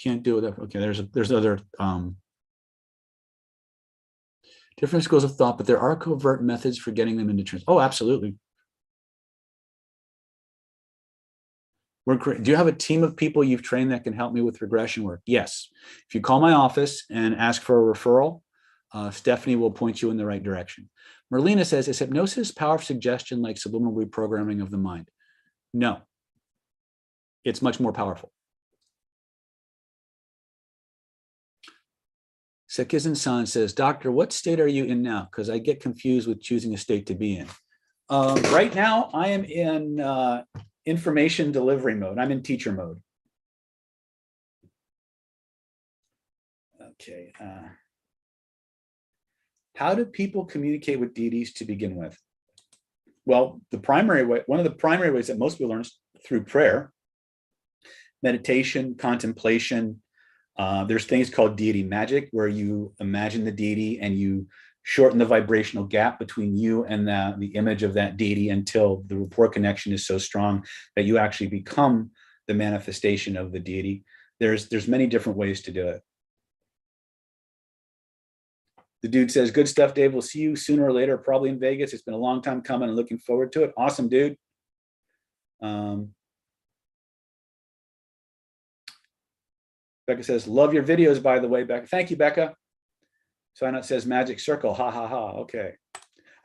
Can't do it. Okay, there's other different schools of thought, but there are covert methods for getting them into trance. Oh, absolutely. Do you have a team of people you've trained that can help me with regression work? Yes. If you call my office and ask for a referral, Stephanie will point you in the right direction. Merlina says, is hypnosis power of suggestion like subliminal reprogramming of the mind? No. It's much more powerful. Sekizan-san says, Doctor, what state are you in now? Because I get confused with choosing a state to be in. Right now, I am in information delivery mode. I'm in teacher mode. Okay. How do people communicate with deities to begin with? Well, one of the primary ways that most people learn is through prayer, meditation, contemplation. There's things called deity magic, where you imagine the deity and you shorten the vibrational gap between you and the image of that deity until the rapport connection is so strong that you actually become the manifestation of the deity. There's many different ways to do it. The dude says, good stuff, Dave. We'll see you sooner or later, probably in Vegas. It's been a long time coming and looking forward to it. Awesome, dude. Becca says, love your videos, by the way, Becca. Thank you, Becca. Sign-Up says magic circle. Ha, ha, ha. Okay.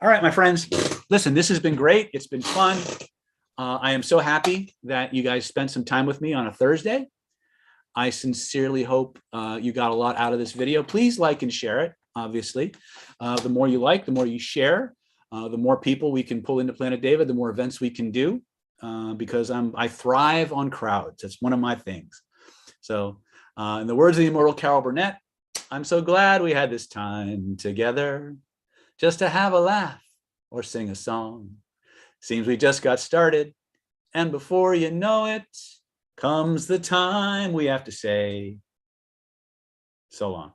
All right, my friends. Listen, this has been great. It's been fun. I am so happy that you guys spent some time with me on a Thursday. I sincerely hope you got a lot out of this video. Please like and share it, obviously. The more you like, the more you share, the more people we can pull into Planet David, the more events we can do, because I thrive on crowds. It's one of my things. So in the words of the immortal Carol Burnett, I'm so glad we had this time together just to have a laugh or sing a song. Seems we just got started, and before you know it, comes the time we have to say so long.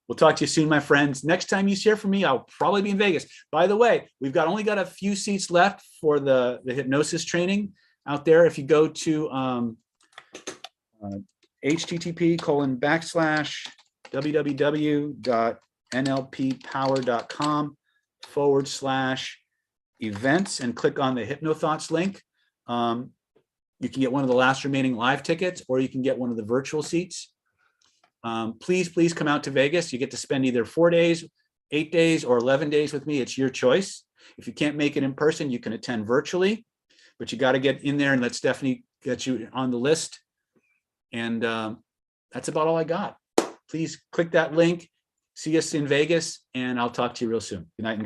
We'll talk to you soon, my friends. Next time you hear from me, I'll probably be in Vegas. By the way, we've only got a few seats left for the hypnosis training out there. If you go to http://www.nlppower.com/events and click on the HypnoThoughts link. You can get one of the last remaining live tickets, or you can get one of the virtual seats. Please come out to Vegas. You get to spend either 4 days, 8 days, or 11 days with me. It's your choice. If you can't make it in person, you can attend virtually, but you got to get in there, and let's definitely get you on the list. And that's about all I got. Please click that link. See us in Vegas, and I'll talk to you real soon. Good night and God bless.